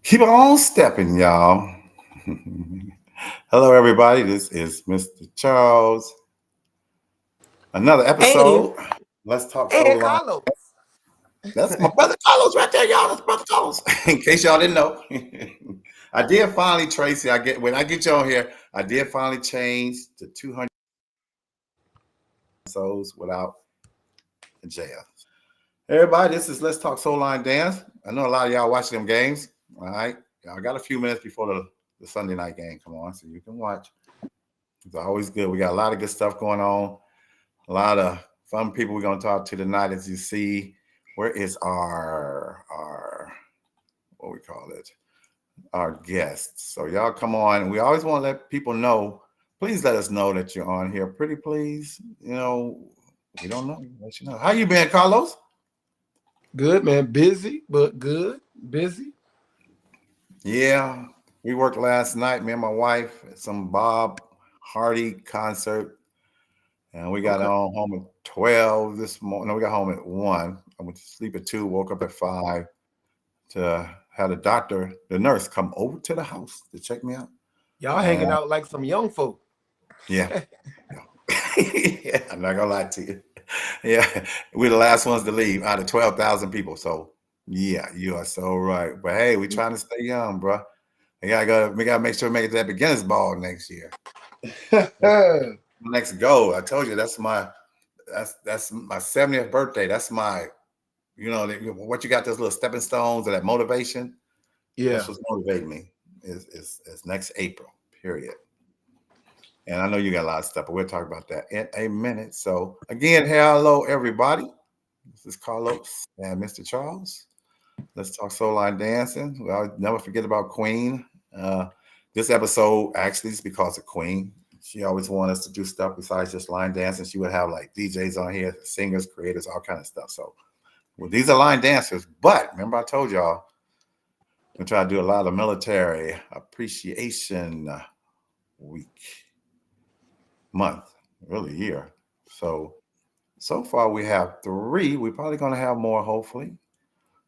Keep on stepping, y'all. Hello, everybody. This is Mr. Charles. Another And episode. Let's talk so and long. Carlos. That's my brother Carlos right there, y'all. That's brother Carlos. In case y'all didn't know, I did finally, Tracy. When I get you on here, I did finally change to 200 episodes without jail. Everybody, this is Let's Talk Soul Line Dance. I know a lot of y'all watching them games. All right, y'all got a few minutes before the Sunday night game. Come on, so you can watch. It's always good. We got a lot of good stuff going on. A lot of fun people we're gonna talk to tonight. As you see, where is our what we call it? Our guests. So y'all come on. We always want to let people know. Please let us know that you're on here. Pretty please. You know, we don't know. Let you know. How you been, Carlos? Good man, busy but good. Busy. Yeah, we worked last night. Me and my wife at some Bob Hardy concert. And we got Okay. on home at 12 this morning. No, we got home at 1. I went to sleep at 2, woke up at 5 to have the nurse come over to the house to check me out. Y'all hanging And out like some young folk. yeah, yeah, I'm not gonna lie to you. Yeah, we're the last ones to leave out of 12,000 people. So yeah, you are so right. But hey, we trying to stay young, bro. We gotta make sure we make it to that beginners ball next year. Next goal. I told you that's my 70th birthday. That's my what you got those little stepping stones of that motivation. Yeah. That's what's motivating me is next April, period. And I know you got a lot of stuff, but we'll talk about that in a minute. So again, hello everybody. This is Carlos and Mr. Charles. Let's talk soul line dancing. Well, never forget about Queen. Uh, this episode actually is because of Queen. She always wanted us to do stuff besides just line dancing. She would have like DJs on here, singers, creators, all kind of stuff. So, well, these are line dancers. But remember, I told y'all I'm trying to do a lot of military appreciation week, month, really year. So far we have 3. We're probably going to have more, hopefully,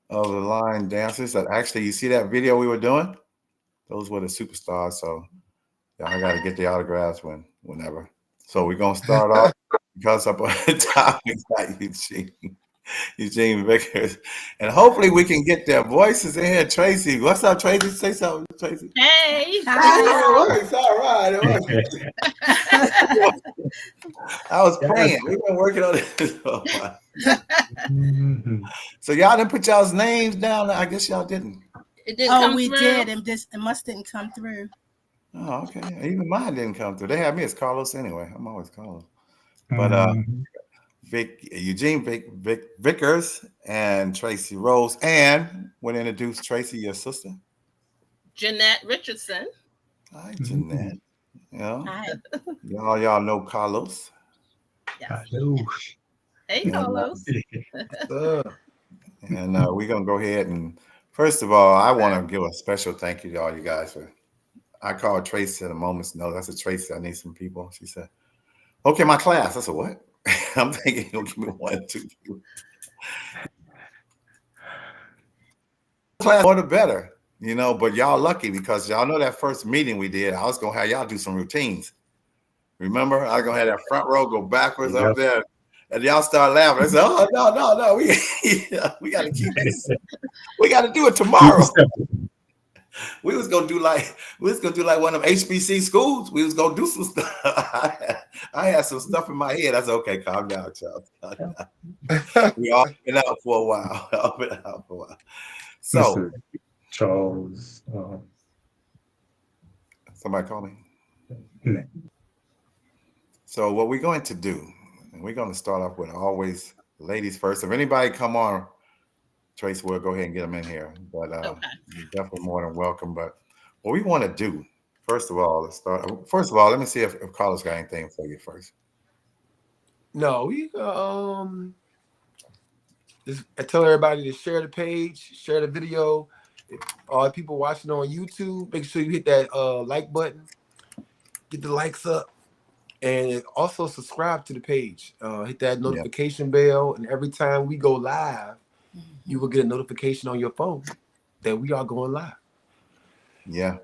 of the line dancers. That actually, you see that video we were doing? Those were the superstars. So I got to get the autographs whenever. So we're gonna start off because up on the top we got Eugene Vickers, and hopefully we can get their voices in here. Tracy, what's up, Tracy? Say something, Tracy. Hey. It works. All right, it works. I was praying. We've been working on this. So y'all didn't put y'all's names down. I guess y'all didn't. It didn't come we through. did, and it must didn't come through. Oh, okay. Even mine didn't come through. They have me as Carlos anyway. I'm always Carlos. But Eugene Vickers and Tracy Rose, and when introduced Tracy, your sister, Jeanette Richardson. Hi, Jeanette. Hi. Y'all know Carlos. Yes. Hello. Hey, Carlos. And we're gonna go ahead and first of all, I want to give a special thank you to all you guys for. I called Tracy at a moment's notice. I said, Tracy, I need some people. She said, okay, my class. I said, what? I'm thinking you'll give me 1, 2, 3. Class more the better, but y'all lucky because y'all know that first meeting we did, I was gonna have y'all do some routines. Remember? I was gonna have that front row go backwards up there. And y'all start laughing. I said, oh no. We gotta keep this. We gotta do it tomorrow. We was gonna do like one of them HBC schools. We was gonna do some stuff. I had some stuff in my head. I said, okay, calm down, Charles. We all been out for a while. So, Mr. Charles. Somebody call me. No. So what we're going to do, and we're going to start off with always ladies first. If anybody come on, Trace will go ahead and get them in here. But you're definitely more than welcome. But what we want to do, first of all, let me see if Carlos got anything for you first. No, we just I tell everybody to share the page, share the video. If all people watching on YouTube, make sure you hit that like button, get the likes up, and also subscribe to the page. Hit that notification bell, and every time we go live, you will get a notification on your phone that we are going live. Yeah.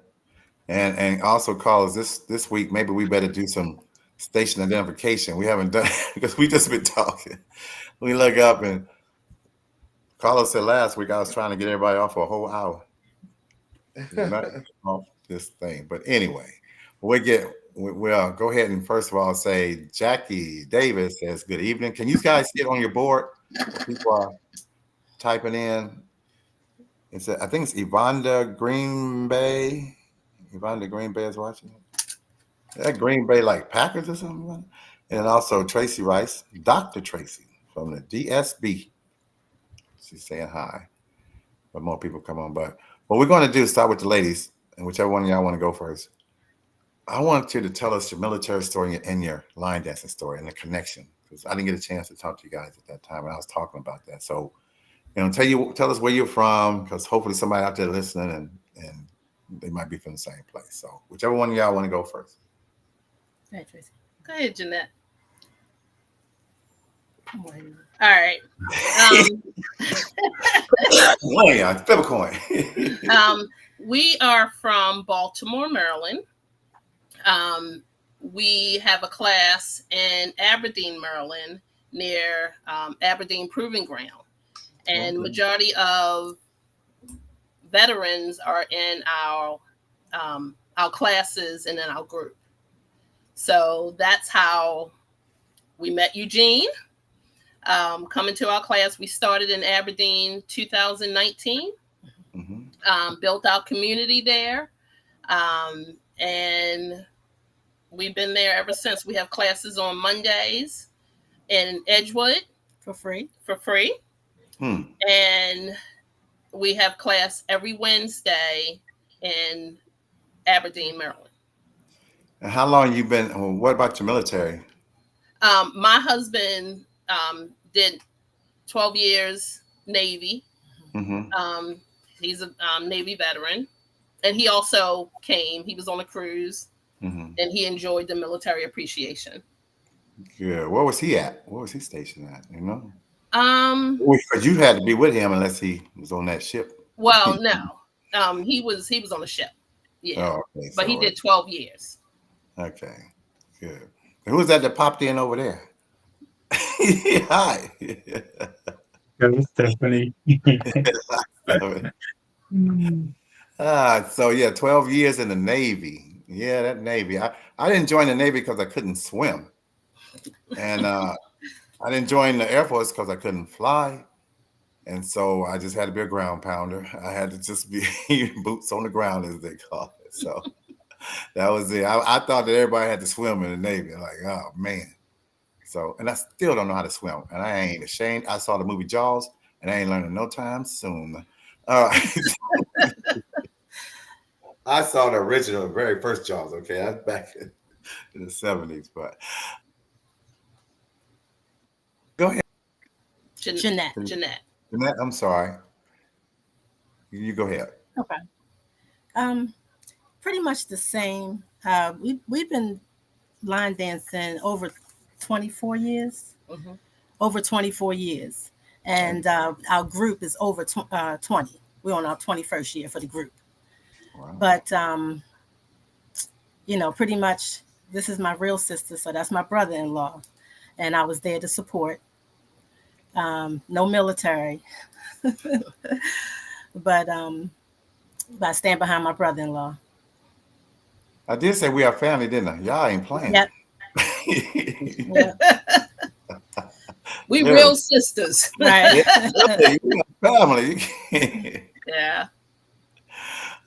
And also, Carlos, this week maybe we better do some station identification. We haven't done because we just been talking. We look up and Carlos said last week I was trying to get everybody off for a whole hour. Not off this thing, but anyway, we'll go ahead and first of all say Jackie Davis says good evening. Can you guys see it on your board? People are typing in. I think it's Evander Green Bay. Evander Green Bay is watching it. That Green Bay like Packers or something. And also Tracy Rice, Dr. Tracy from the DSB. She's saying hi. But more people come on. But what we're going to do is start with the ladies, and whichever one of y'all want to go first. I want you to tell us your military story and your line dancing story and the connection, because I didn't get a chance to talk to you guys at that time, and I was talking about that. So, tell us where you're from, because hopefully somebody out there listening and they might be from the same place. So, whichever one of y'all want to go first. Hey, Tracy. Go ahead, Jeanette. Come on. All right. Flip a coin. We are from Baltimore, Maryland. We have a class in Aberdeen, Maryland, near Aberdeen Proving Ground. And majority of veterans are in our classes and in our group. So that's how we met Eugene. Coming to our class, we started in Aberdeen 2019. Built our community there. And we've been there ever since. We have classes on Mondays in Edgewood For free. And we have class every Wednesday in Aberdeen, Maryland. And how long you been? What about your military? My husband did 12 years Navy. He's a Navy veteran. And he also came. He was on a cruise. And he enjoyed the military appreciation. Good. Where was he at? Where was he stationed at? You know? Because you had to be with him unless he was on that ship. Well, no. He was on a ship. Yeah. Oh, okay. But he did 12 years. Okay. Good. And who was that popped in over there? Hi. Stephanie. So yeah, 12 years in the Navy. Yeah, that Navy. I didn't join the Navy because I couldn't swim. And I didn't join the Air Force because I couldn't fly. And so I just had to be a ground pounder. I had to just be boots on the ground, as they call it. So that was it. I thought that everybody had to swim in the Navy. Like, oh man. So, and I still don't know how to swim. And I ain't ashamed. I saw the movie Jaws, and I ain't learning no time soon. All right. I saw the original, very first Jaws. Okay, that's back in the 70s. But go ahead, Jeanette. Jeanette, I'm sorry. You go ahead. Okay. Pretty much the same. We've been line dancing over 24 years. Over 24 years. And our group is over 20. We're on our 21st year for the group. Wow. But, pretty much this is my real sister. So that's my brother-in-law. And I was there to support. No military. But I stand behind my brother-in-law. I did say we are family, didn't I? Y'all ain't playing. Yep. We real sisters. Right. Family. Yeah.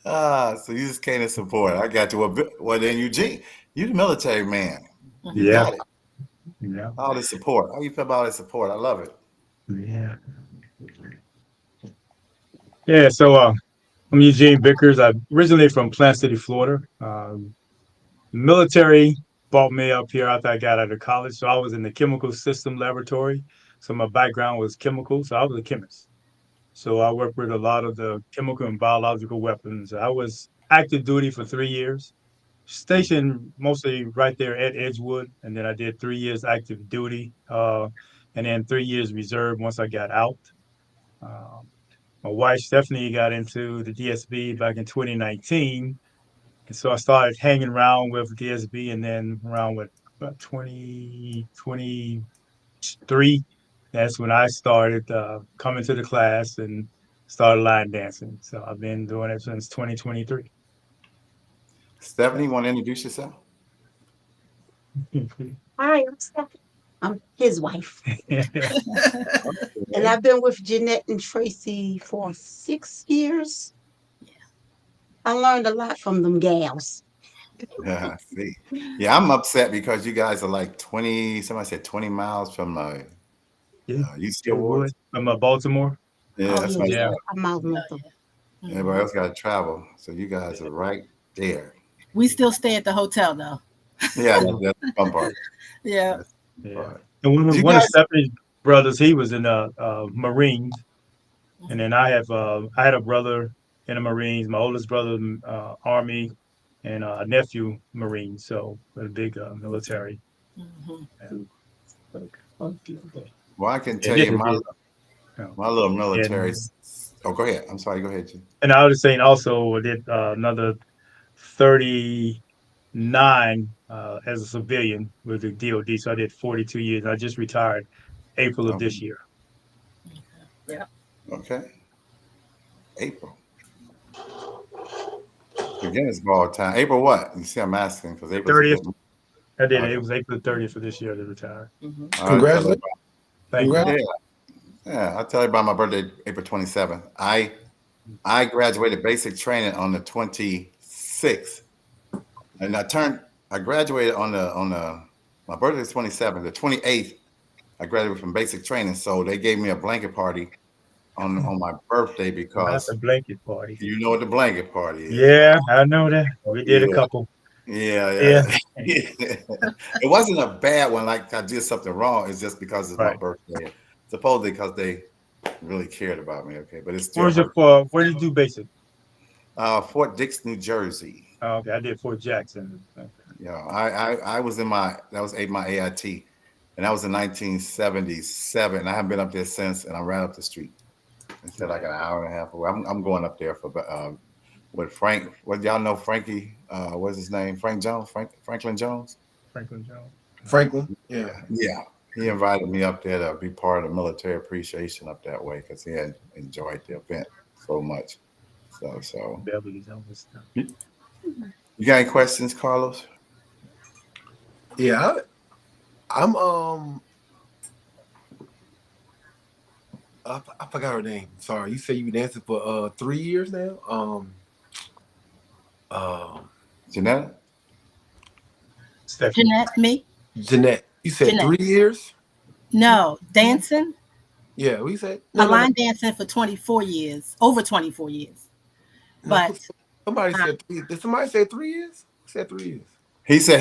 So you just came to support. I got you. Well, then Eugene, you the military man. You Yeah. got it. Yeah. All the support. How you feel about all the support? I love it. Yeah. Yeah. So I'm Eugene Vickers. I'm originally from Plant City, Florida. The military brought me up here after I got out of college. So I was in the chemical system laboratory. So my background was chemical. So I was a chemist. So I worked with a lot of the chemical and biological weapons. I was active duty for 3 years, stationed mostly right there at Edgewood. And then I did 3 years active duty and then 3 years reserve once I got out. My wife Stephanie got into the DSB back in 2019. And so I started hanging around with DSB, and then around with about 2023, that's when I started coming to the class and started line dancing. So I've been doing it since 2023. Stephanie, want to introduce yourself? Hi, I'm Stephanie. I'm his wife. And Okay. I've been with Jeanette and Tracy for 6 years. I learned a lot from them gals. Yeah, I see. Yeah, I'm upset because you guys are like 20, somebody said 20 miles from Yeah, UC Joe Awards. Wood from Baltimore. Yeah, Oh, that's yeah, what Yeah. I'm out with them. everybody else got to travel. So you guys are right there. We still stay at the hotel though. Yeah, that's the fun part. Yeah. That's the fun Yeah. part. And Did you one of guys? Stephanie's brothers, he was in Marines. And then I had a brother in the Marines. My oldest brother, Army, and a nephew, Marine. So a big military. Mhm. Well, I can Yeah, tell you my yeah. little military. And Oh, go ahead. I'm sorry. Go ahead, Jim. and I was saying also I did another 39 as a civilian with the DoD. So I did 42 years. I just retired April of this year. Yeah. Okay. April. Beginner's ball time. April what? You see, I'm asking because April's a 30th. good. I did. Okay. It was April 30th of this year to retire. Mhm. All right, tell Congratulations. Thank you. Congrats. Yeah, I'll tell you about my birthday, April 27th. I graduated basic training on the 26th, and I graduated on the my birthday is 27th. The 28th, I graduated from basic training, so they gave me a blanket party on my birthday Not because the blanket party. you know what the blanket party is. Yeah, I know that. We did a Yeah. couple. Yeah. Yeah. It wasn't a bad one, like I did something wrong. It's just because it's my Right. birthday. Supposedly because they really cared about me. Okay, but it's still Where's your hurt. where did you do basic? Fort Dix, New Jersey. Oh, okay, I did Fort Jackson. Okay. Yeah, I was in my my AIT, and that was in 1977. I haven't been up there since, and I'm right up the street. Instead, like an hour and a half away. I'm going up there for with Frank. What y'all know, Frankie? What's his name? Frank Jones. Franklin Jones. Franklin Jones. Franklin. Yeah. Yeah. He invited me up there to be part of the military appreciation up that way because he had enjoyed the event so much. So Beverly Jones. you got any questions, Carlos? Yeah. I'm I forgot her name. Sorry. You said you been dancing for 3 years now? Jeanette? Stephanie. Jeanette, me? Jeanette. You said Jeanette. 3 years? No, dancing. Yeah, we said I line dancing for 24 years, over 24 years. no. But Somebody said 3. Did somebody say 3 years? Who said 3 years? He said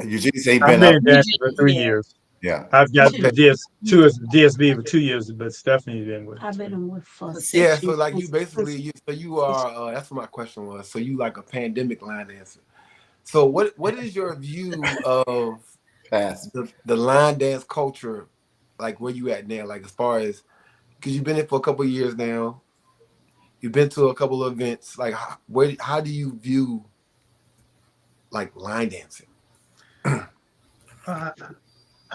Eugene said he I've been been up. dancing for 3 Yeah. years. Yeah. I've got Okay. DSB for 2 years, but Stephanie's been with. I've been with for For 6 Yeah, years. so like you basically you are that's what my question was. So you like a pandemic line dancer. So what is your view of Pass. the line dance culture, like where you at now, like as far as because you've been in for a couple of years now, you've been to a couple of events, like how do you view like line dancing? I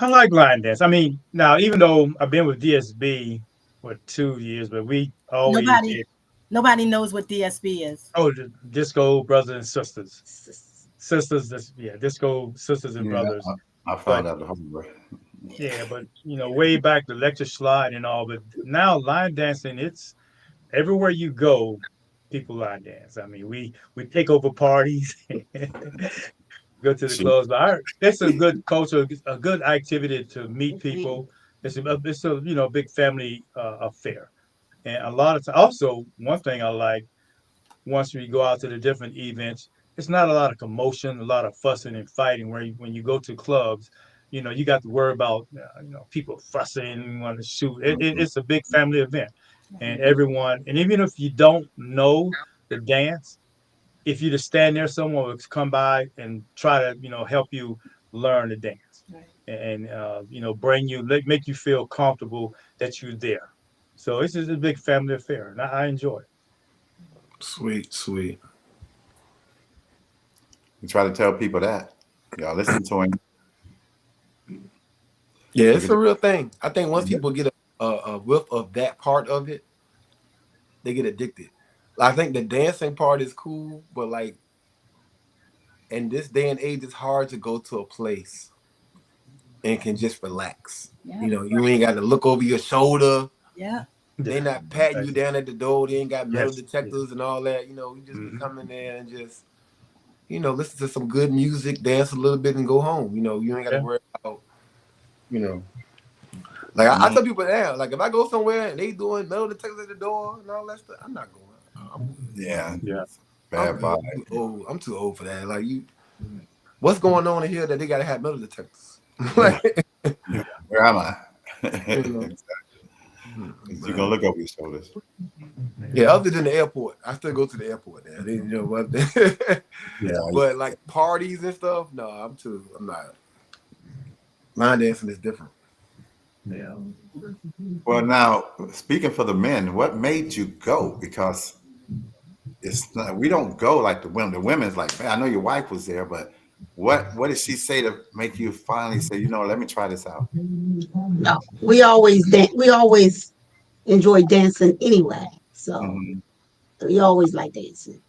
like line dance. I mean, now even though I've been with DSB for 2 years, but we always nobody knows what DSB is. the disco brothers and sisters. Disco sisters and Yeah, brothers. I found out the hard way. Yeah, but way back the lecture slide and all, but now line dancing, it's everywhere you go, people line dance. I mean, we take over parties, go to the clubs, but it's a good culture, a good activity to meet people. It's a big family affair, and a lot of also one thing I like once we go out to the different events, it's not a lot of commotion, a lot of fussing and fighting. When you go to clubs, you got to worry about people fussing, want to shoot. It's a big family event, and everyone, and even if you don't know the dance, if you just stand there, someone will come by and try to help you learn the dance, Right. and bring you make you feel comfortable that you're there. So it's just a big family affair, and I enjoy it. Sweet, sweet. We try to tell people that. Y'all listen to him. Yeah, it's a real thing. I think once people get a whiff of that part of it, they get addicted. I think the dancing part is cool, but like in this day and age, it's hard to go to a place and can just relax. Yeah. You know, you ain't got to look over your shoulder. Yeah. They not patting you down at the door. They ain't got metal Yes, detectors and all that. You know, you just Mhm. come in there and just, you know, listen to some good music, dance a little bit, and go home. You know, you ain't got to Yeah. worry about, you know. Like I tell people now, like if I go somewhere and they doing metal detectors at the door and all that stuff, I'm not going. Yeah. Yeah. Bad vibe. I'm too old. I'm too old for that. Like you, what's going on in here that they gotta have metal detectors? Like, Where am I? you know. You're gonna look over your shoulders. Yeah, other than the airport, I still go to the airport now. You know what? Yeah. But like parties and stuff, no, I'm not. Line dancing is different. Yeah. Well, now speaking for the men, what made you go? Because it's not, we don't go like the women. The women's like, man, I know your wife was there, but what did she say to make you finally say, you know, let me try this out? No, we always enjoy dancing anyway. So Mhm. we always like dancing.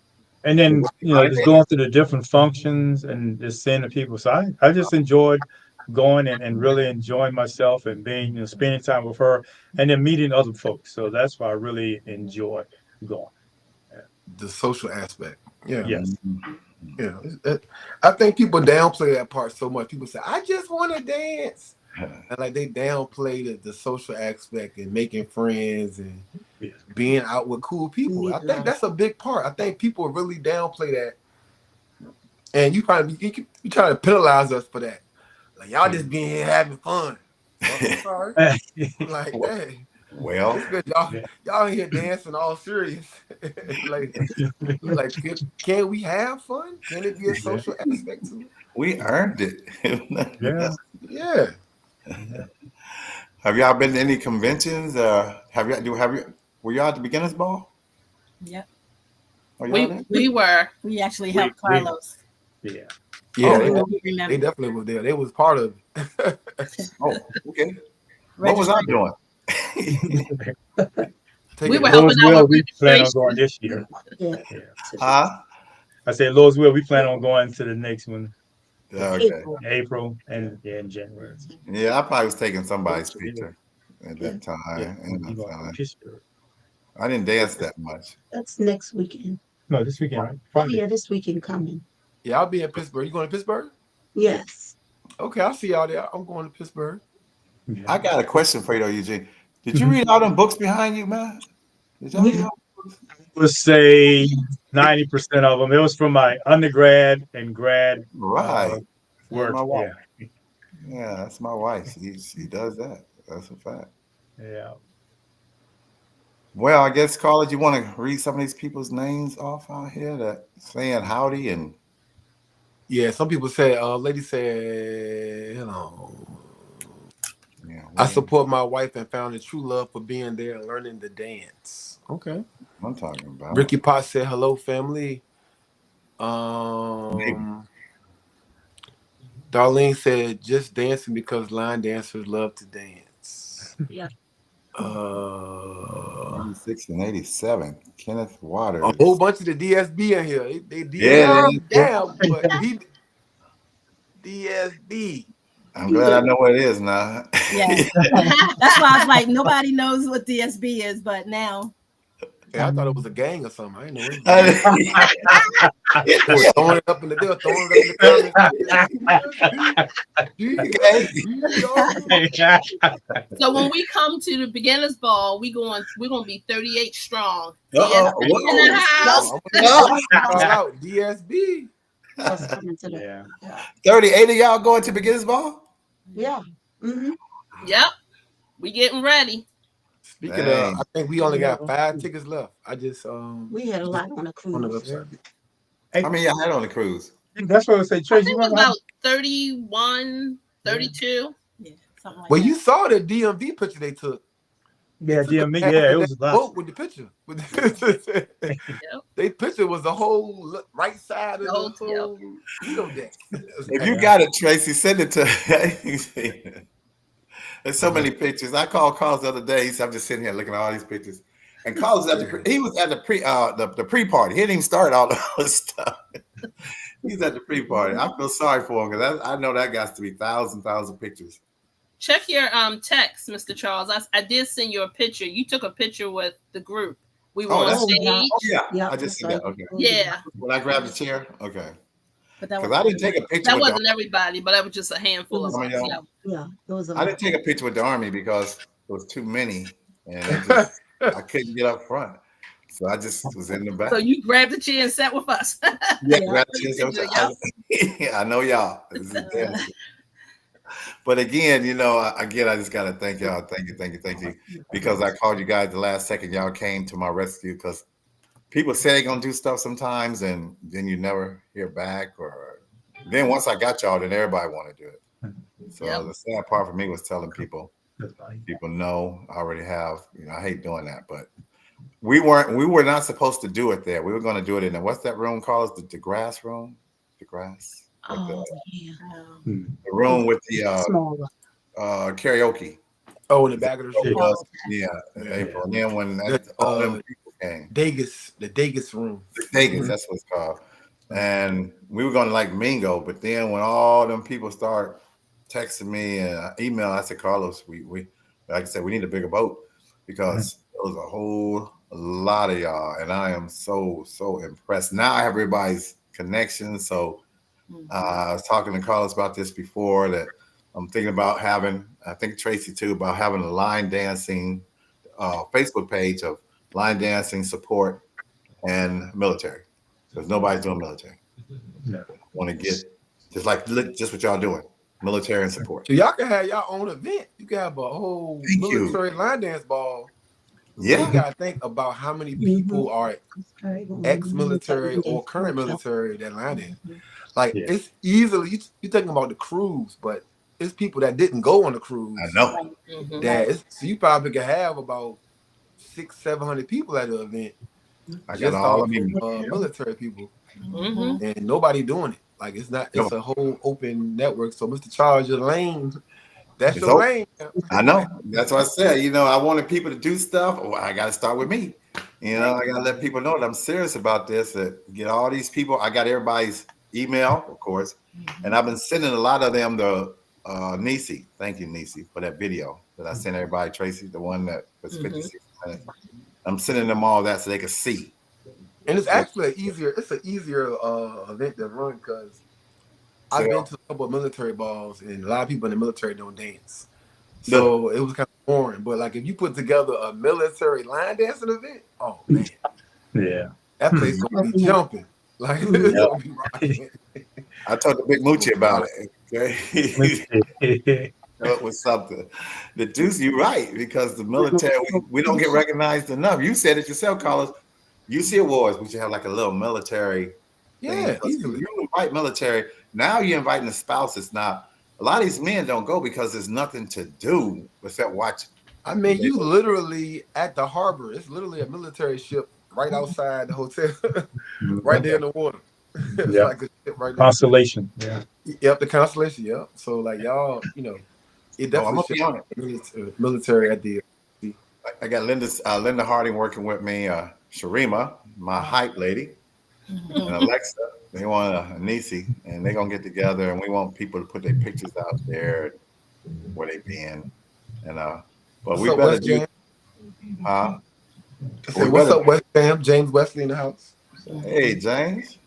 And then, just going through the different functions and just seeing the people. So I just enjoyed going and really enjoying myself and being, spending time with her and then meeting other folks. So that's why I really enjoy going. The social aspect. Yeah. Yes. Yeah. I think people downplay that part so much. People say, I just want to dance. And like they downplay the social aspect and making friends and Yes. being out with cool people. I think that's a big part. I think people really downplay that. And you try to penalize us for that. Like y'all just being here having fun. Well, I'm sorry. Like, hey, Well, it's good. Yeah. Y'all here dancing all serious. like can we have fun? Can it be a social aspect to it? we earned it. Yeah. Yeah. Have y'all been to any conventions? Were y'all at the beginners ball? Yep. Are y'all there? We were. We actually helped we- Carlos. Yeah. Yeah, Oh, they, yeah. definitely, Remember. they definitely was there. They was part of it. Oh, okay. What was I doing? Take We it were back. helping Louisville, out with we plan on registration. going this year. Yeah. Yeah. Huh? I said Louisville, we plan on going to the next one Okay. April. in April and in January. Yeah, I probably was taking somebody's picture at that time. Yeah. And You going to Pittsburgh? I didn't dance that much. That's next weekend. No, this weekend, right? Oh, Friday. yeah, this weekend coming. Yeah, I'll be in Pittsburgh. You going to Pittsburgh? Yes. Okay, I'll see y'all there. I'm going to Pittsburgh. Yeah. I got a question for you though, Eugene. Did you read all them books behind you, man? Did y'all read all Let's say 90% of them. It was from my undergrad and grad Right. work. My wife. Yeah. Yeah, that's my wife. She does that. That's a fact. Yeah. Well, I guess, Carla, you want to read some of these people's names off out here that saying howdy and Yeah, some people say, lady said, you know, yeah, I support my wife and found a true love for being there and learning to dance. Okay. I'm talking about. Ricky Potts said, hello, family. Darlene said, just dancing because line dancers love to dance. Yeah. 86 and 87. Kenneth Waters. A whole bunch of the DSB in here. They Yeah, DSB down, but he DSB. I'm glad I know what it is now. Yeah. That's why I was like, nobody knows what DSB is, but now. Yeah, I thought it was a gang or something. I didn't know it. They were throwing it up in the deal, throwing it up in the comments. So when we come to the beginners ball, we're gonna be 38 strong. Uh-oh. DSB in the house. Call out DSB. That's coming to the, Yeah. 38 of y'all going to beginners ball? yeah. Mm-hmm. Yep. We getting ready. Speaking of, Dang. I think we only got 5 tickets left. I just We had a lot on the on the cruise. website. How many y'all had on the cruise? That's what I say, I Tracy. think it was about 31, 32. Yeah, something like Well, that. you saw the DMV picture they took. Yeah, GME. Had Yeah, it that was a lot. boat with the picture. They picture was the whole right side of the whole Lido deck. If you got it, Tracy, send it to. There's so many pictures. I called Carlos the other day. I'm just sitting here looking at all these pictures. And Carlos he was at the pre-party. He didn't even start all the stuff. He's at the pre-party. I feel sorry for him because I know that got to be thousand pictures. Check your text, Mr. Charles. I did send you a picture. You took a picture with the group. We were on stage. Yeah. I just see that. Okay. Yeah. When I grabbed the chair, okay. But Because I didn't take a picture. That wasn't everybody, but that was just a handful of us. Yeah, it was. I didn't take a picture with the Army because there was too many, and I couldn't get up front, so I just was in the back. So you grabbed the chair and sat with us. Yeah. I know y'all. But again, I just gotta thank y'all. Thank you, because I called you guys the last second. Y'all came to my rescue because people say they're gonna do stuff sometimes, and then you never hear back. Or then once I got y'all, then everybody want to do it. So the sad part for me was telling people no, I already have. I hate doing that, but we were not supposed to do it there. We were going to do it in what's that room called? The grass room, the grass. The room with the karaoke. Oh, in the back of the show. In April. And then when all them people came, the Degas room. The Degas, that's what it's called. And we were going to mingle, but then when all them people start texting me and email, I said, Carlos, we like I said, we need a bigger boat because there was a whole lot of y'all, and I am so impressed. Now I have everybody's connection. So I was talking to Carlos about this before, that I'm thinking about having, I think Tracy too, about having a line dancing Facebook page of line dancing support and military, because nobody's doing military. I want to get just what y'all doing, military and support. So y'all can have your own event. You can have a whole military line dance ball. Yeah, you gotta think about how many people are ex-military or current military that line dance. It's easily you're thinking about the cruise, but it's people that didn't go on the cruise. I know. So you probably could have about 600-700 people at the event. I got all of them military people, and nobody doing it. It's not. It's a whole open network. So, Mr. Charles, your lane. That's your lane. I know. That's what I said. I wanted people to do stuff. Well, I got to start with me. I got to let people know that I'm serious about this. That get all these people. I got everybody's email, of course, and I've been sending a lot of them to Nisi. Thank you, Nisi, for that video that I sent everybody. Tracy, the one that was 56 minutes. I'm sending them all that so they can see. And it's actually an easier event to run because I've been to a couple of military balls, and a lot of people in the military don't dance. So it was kind of boring. But if you put together a military line dancing event, oh man. Yeah. That place gonna be jumping. It's gonna be rocking. I talked to Big Moochie about it. Okay. It was something. The deuce, you're right, because the military, we don't get recognized enough. You said it yourself, Carlos. UC Awards, we should have a little military. Yeah, easily. You invite military. Now you're inviting the spouses. Now, a lot of these men don't go because there's nothing to do except watch. I mean, you literally at the harbor. It's literally a military ship right outside the hotel, right there in the water. It's a ship right there. Constellation. Yeah. Yep, the Constellation. Yep. So y'all, it definitely military at the. I got Linda Harding working with me, Sharima, my hype lady, and Alexa. They want a Nisi, and they're gonna get together, and we want people to put their pictures out there where they been, and but we better do. What's up, West Ham? James Wesley in the house. Hey, James.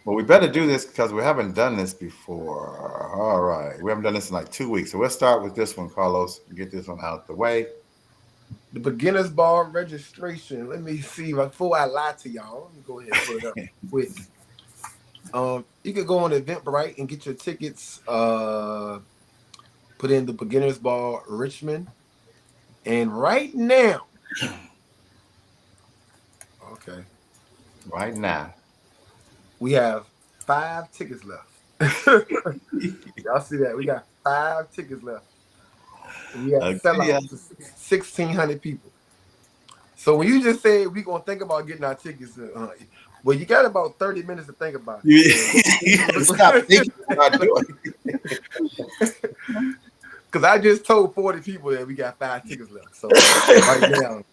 Well, we better do this because we haven't done this before. All right, we haven't done this in 2 weeks, so we'll start with this one, Carlos. Get this one out the way. The beginner's ball registration. Let me see. Before I lie to y'all, let me go ahead and put it up quick. You could go on Eventbrite and get your tickets. Put in the beginner's ball Richmond, and right now, right now, we have 5 tickets left. Y'all see that? We got 5 tickets left. We had Okay, sellouts to 1,600 people. So when you just say we gonna think about getting our tickets, well, you got about 30 minutes to think about you, it. you gotta stop thinking about doing Because I just told 40 people that we got 5 tickets left. So right now,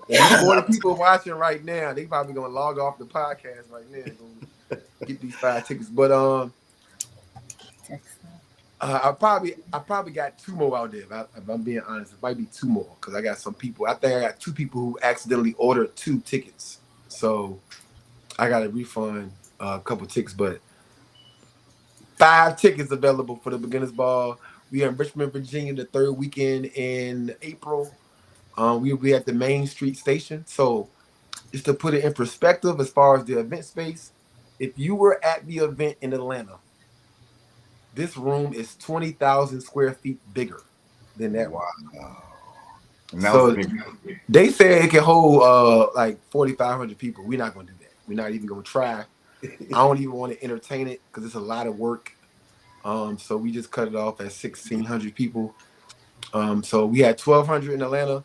if 40 people watching right now, they probably gonna log off the podcast right now and go get these 5 tickets. But I probably got 2 more out there. If I'm being honest, it might be 2 more because I got some people. I think I got 2 people who accidentally ordered 2 tickets, so I got to refund a couple tickets. But 5 tickets available for the Beginners Ball. We are in Richmond, Virginia, the 3rd weekend in April. We'll be at the Main Street Station. So just to put it in perspective, as far as the event space, if you were at the event in Atlanta, this room is 20,000 square feet bigger than that. Wow. One. And that So was big. they say it can hold like 4,500 people. We're not going to do that. We're not even going to try. I don't even want to entertain it because it's a lot of work. So we just cut it off at 1,600 people. So we had 1,200 in Atlanta.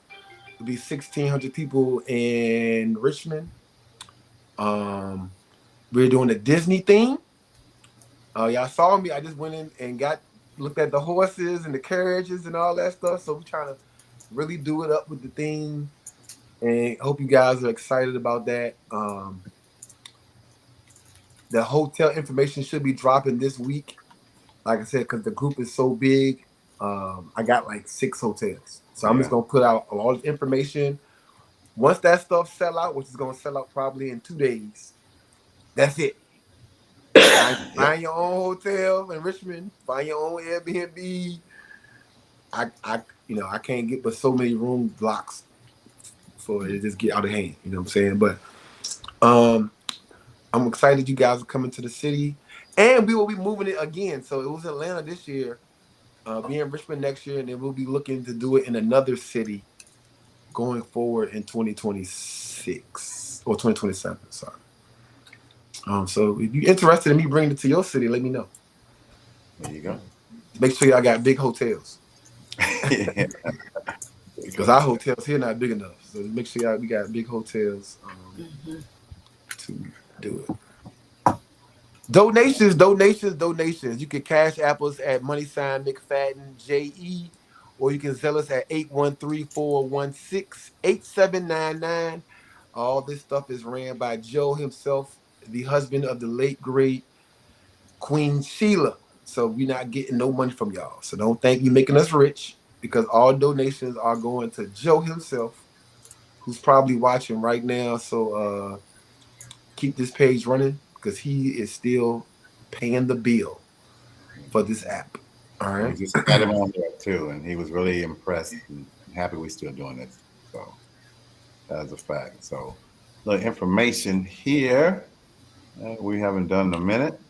It'll be 1,600 people in Richmond. We're doing a Disney theme. Y'all saw me. I just went in and looked at the horses and the carriages and all that stuff. So we're trying to really do it up with the theme, and hope you guys are excited about that. The hotel information should be dropping this week. Like I said, because the group is so big, I got like 6 hotels. So I'm just gonna put out all the information. Once that stuff sell out, which is gonna sell out probably in 2 days, that's it. Find your own hotel in Richmond. Find your own Airbnb. I can't get but so many room blocks for it to just get out of hand. You know what I'm saying? But I'm excited you guys are coming to the city, and we will be moving it again. So it was Atlanta this year, be in Richmond next year, and then we'll be looking to do it in another city going forward in 2026 or 2027. Sorry. So if you're interested in me bringing it to your city, let me know. There you go. Make sure y'all got big hotels. Because our hotels here not big enough. So make sure we got big hotels to do it. Donations. You can cash apples at #MoneySign McFadden or you can sell us at 813-416-8799. All this stuff is ran by Joe himself, the husband of the late great Queen Sheila. So we're not getting no money from y'all. So don't think you're making us rich, because all donations are going to Joe himself, who's probably watching right now. So keep this page running because he is still paying the bill for this app. All right. We just got him on there too, and he was really impressed and happy we're still doing this. So that's a fact. So the information here we haven't done in a minute.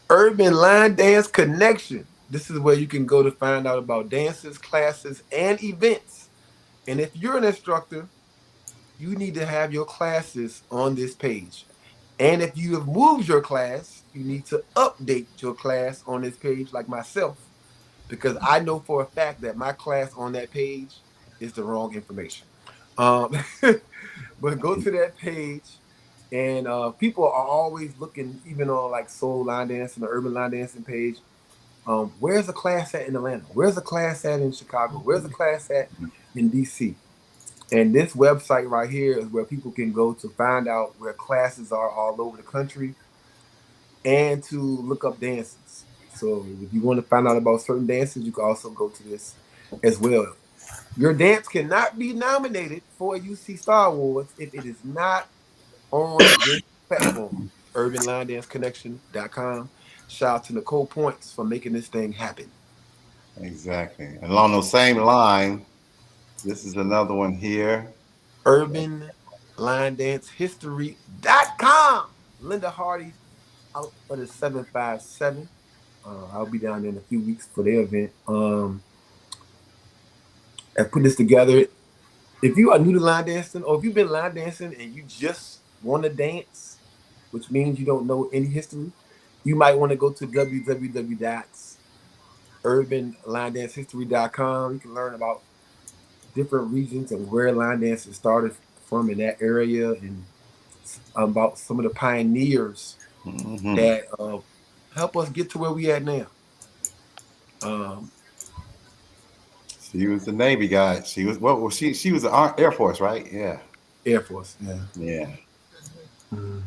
Urban Line Dance Connection. This is where you can go to find out about dances, classes, and events. And if you're an instructor, you need to have your classes on this page. And if you have moved your class, you need to update your class on this page, like myself, because I know for a fact that my class on that page is the wrong information. But go to that page, and people are always looking, even on like Soul Line Dancing, the Urban Line Dancing page. Where's the class at in Atlanta? Where's the class at in Chicago? Where's the class at in DC? And this website right here is where people can go to find out where classes are all over the country and to look up dances. So if you want to find out about certain dances, you can also go to this as well. Your dance cannot be nominated for a UC Star Awards if it is not on this platform, urbanlinedanceconnection.com. Shout out to Nicole Points for making this thing happen. Exactly. And along those same line, this is another one here. urbanlinedancehistory.com. Linda Hardy out for the 757. I'll be down there in a few weeks for their event. I put this together. If you are new to line dancing, or if you've been line dancing and you just want to dance, which means you don't know any history, you might want to go to urbanlinedancehistory.com. You can learn about different regions and where line dancing started from in that area, and about some of the pioneers Mhm. that help us get to where we at now. She was the Navy guy. She was what was she? She was the Air Force, right? Yeah, Air Force, yeah. yeah. Mhm.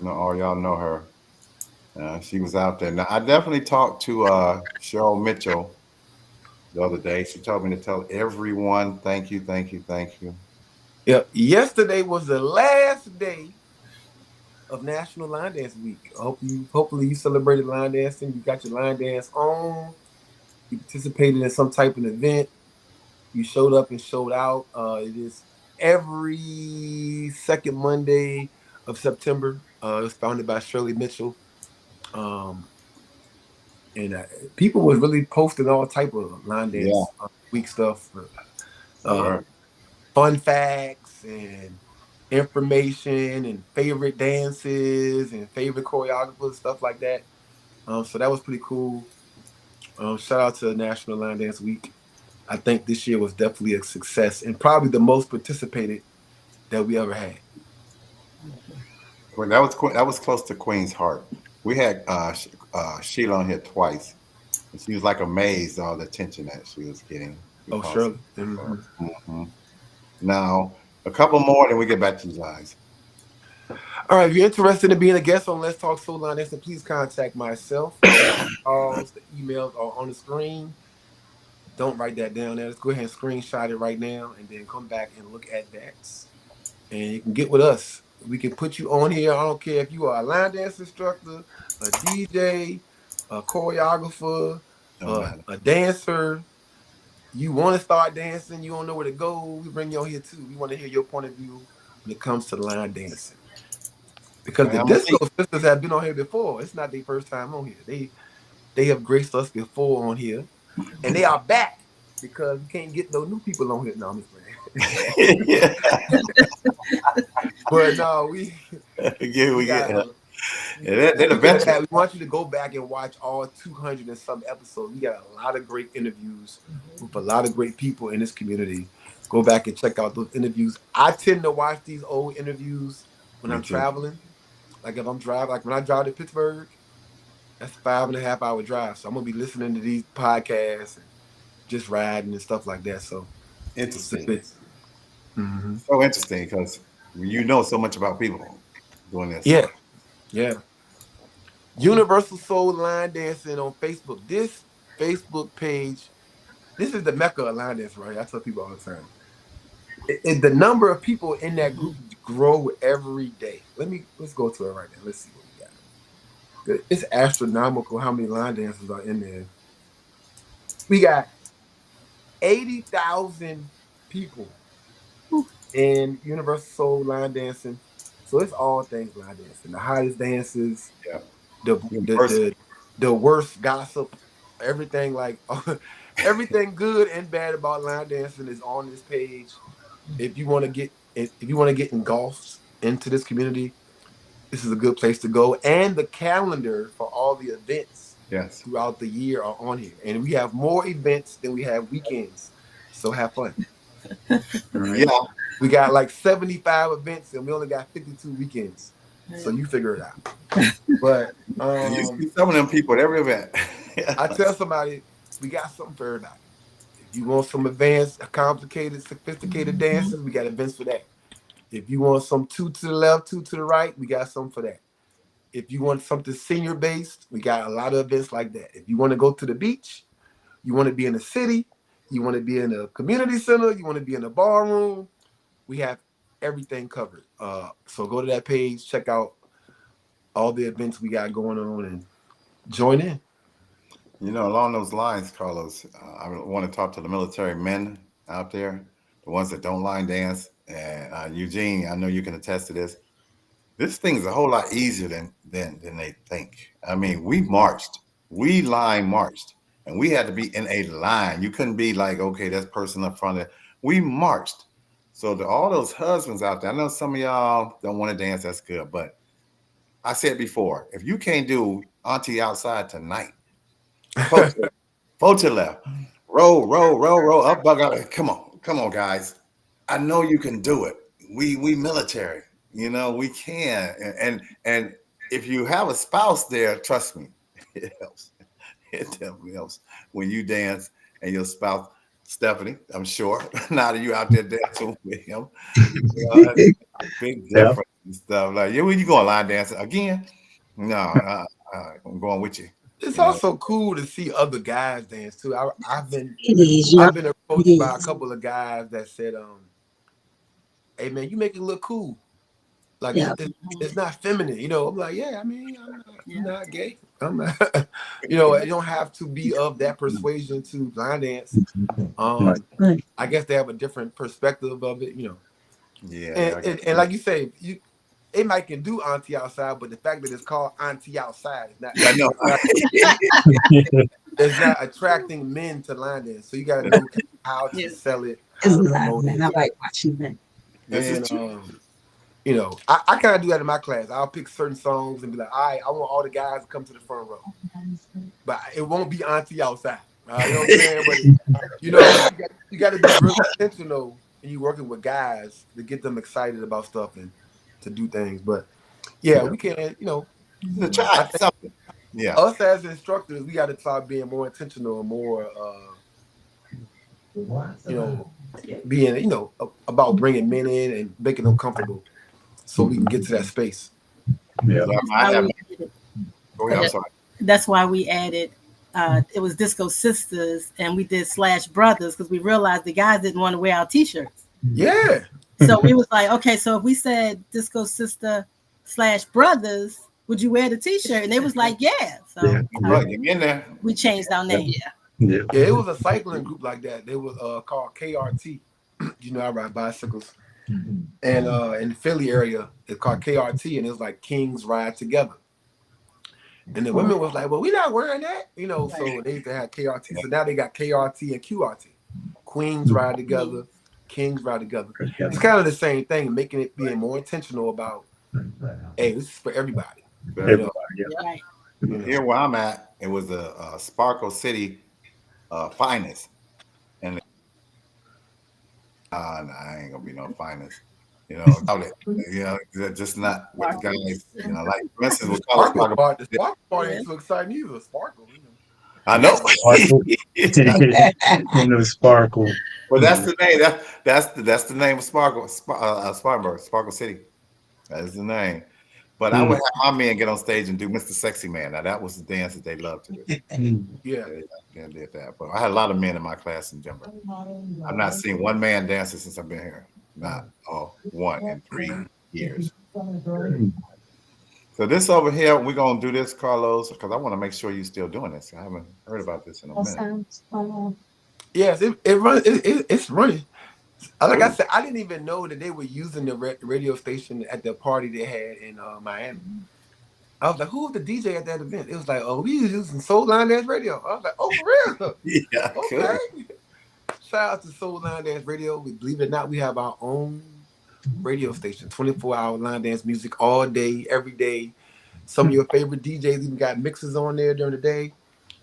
No, all y'all know her. She was out there. Now I definitely talked to Cheryl Mitchell the other day. She told me to tell everyone thank you, thank you, thank you. Yep. Yesterday was the last day of National Line Dance Week. Hopefully you celebrated line dancing. You got your line dance on. You participated in some type of event. You showed up and showed out. It is every second Monday of September. It's founded by Shirley Mitchell. Um, and people was really posting all type of line Yeah, dance week stuff, they uh, were. fun facts and information and favorite dances and favorite choreographers, stuff like that. So that was pretty cool. Shout out to National Line Dance Week. I think this year was definitely a success and probably the most participated that we ever had. Well, that was close to Queen's Heart. We had Sheila on here twice, and she was like amazed all the attention that she was getting Oh, because. Shirley. Mhm. Mhm. Now, a couple more, then we get back to you guys. All right, if you're interested in being a guest on Let's Talk Soul Line Dancing, please contact myself. The calls, the emails are on the screen. Don't write that down there. Let's go ahead and screenshot it right now and then come back and look at that. And you can get with us. We can put you on here. I don't care if you are a line dance instructor, a DJ, a choreographer, Don't matter. a dancer. You want to start dancing, you don't know where to go. We bring you on here too. We want to hear your point of view when it comes to line dancing. Because the I'm gonna disco sisters have been on here before. It's not their first time on here. They have graced us before on here. And they are back because we can't get no new people on here. No, I'm just playing. yeah, But no, we we got get. Then eventually, we want you to go back and watch all 200 and some episodes. We got a lot of great interviews with a lot of great people in this community. Go back and check out those interviews. I tend to watch these old interviews when Me I'm too. traveling. Like if I'm driving, like when I drive to Pittsburgh, that's a 5.5 hour drive. So I'm gonna be listening to these podcasts and just riding and stuff like that. So it's a Interesting. bit. Mhm. So interesting because you know so much about people doing this. Yeah, yeah. Universal Soul Line Dancing on Facebook. This Facebook page, this is the mecca of line dance, right? I tell people all the time. The number of people in that group grow every day. Let's go to it right now. Let's see what we got. It's astronomical how many line dancers are in there. We got 80,000 people in Universal Soul Line Dancing. So it's all things line dancing. The hottest dances, Yeah. the Universal. the worst gossip, everything like everything good and bad about line dancing is on this page. If you want to get engulfed into this community, this is a good place to go. And the calendar for all the events Yes. throughout the year are on here. And we have more events than we have weekends. So have fun. Right? Yeah. We got like 75 events and we only got 52 weekends. So you figure it out. But You see some of them people at every event. I tell somebody, we got something for everybody. If you want some advanced, complicated, sophisticated dances, we got events for that. If you want some two to the left, two to the right, we got something for that. If you want something senior based, we got a lot of events like that. If you want to go to the beach, you want to be in the city, you want to be in a community center, you want to be in a bar room, we have everything covered. So go to that page, check out all the events we got going on and join in. You know, along those lines, Carlos, I want to talk to the military men out there, the ones that don't line dance. And Eugene, I know you can attest to this. This thing is a whole lot easier than they think. I mean, we line marched, and we had to be in a line. You couldn't be like, okay, that's person up front. We marched. So to all those husbands out there, I know some of y'all don't want to dance. That's good, but I said before, if you can't do Auntie outside tonight, post 4 to the left. Roll, roll, roll, roll. Up, bug out. Come on, guys. I know you can do it. We military. You know, we can. And if you have a spouse there, trust me, it helps. It definitely helps when you dance and your spouse, Stephanie, I'm sure, now that you out there dancing with him, that's a big difference and stuff. Like, yeah, when you going line dancing again? No, I'm going with you. It's You know? also cool to see other guys dance too. I've been Yeah. approached It by a is. couple of guys that said, "Hey man, you make it look cool. Like Yeah. it's not feminine." You know, I'm like, yeah, I mean, Yeah. I'm not gay. I'm not, you know, you don't have to be of that persuasion to line dance. Right. I guess they have a different perspective of it, you know. Yeah. And like you say, they might can do auntie outside, but the fact that it's called auntie outside is not. I know. It's not attracting men to line dance, so you got to know how to sell it. It's How a to lot, promote man. it. I like watching that. This is And true. you know, I kind of do that in my class. I'll pick certain songs and be like, all right, I want all the guys to come to the front row, but it won't be auntie outside. You know what I'm saying? But you know, you got to be real intentional when you working with guys to get them excited about stuff and to do things. But yeah, we can, you know, To try something. Yeah. us as instructors, we got to start being more intentional and more, you know, being, you know, about bringing men in and making them comfortable, so we can get to that space. Yeah. I have. we did it. Go ahead. I'm sorry. That's why we added it was Disco Sisters and we did Slash Brothers because we realized the guys didn't want to wear our t-shirts. Yeah. So we was like, okay, so if we said Disco Sister / Brothers, would you wear the t-shirt? And they was like, yeah. So Yeah. Right, get in there. we changed our name. Yeah. Yeah, it was a cycling group like that. They was called KRT. You know, I ride bicycles. And in the Philly area, it's called KRT, and it was like Kings Ride Together. And the women was like, well, we're not wearing that. You know, so they used to have KRT. So now they got KRT and QRT. Queens Ride Together, Kings Ride Together. It's kind of the same thing, making it being more intentional about, hey, this is for everybody. Everybody, yeah. Right. You know? Here where I'm at, it was a Sparkle City finest. And I ain't gonna be no finest. You know, doubt it. You know, they're just not with the guys. You know, like for instance, with college Sparkle Sparkle. part, the Sparkle part ain't too exciting either. Sparkle, you know. I know. Sparkle. You know, Sparkle. Well, that's the name. That's the name of Sparkle. Spartanburg, Sparkle City. That is the name. But I would have my men get on stage and do Mr. Sexy Man. Now that was the dance that they loved to do. Yeah. They did that. But I had a lot of men in my class in Denver. I've not seen one man dancing since I've been here. Not one in 3 years. So this over here, we're gonna do this, Carlos, because I want to make sure you're still doing this. I haven't heard about this in a minute. Yes, it's running. Like I said, I didn't even know that they were using the radio station at the party they had in Miami. I was like, who was the DJ at that event? It was like, oh, we was using Soul Line Dance Radio. I was like, oh, for real? Yeah, Okay. Shout out to Soul Line Dance Radio. We believe it or not, we have our own radio station, 24-hour line dance music all day, every day. Some of your favorite DJs even got mixes on there during the day.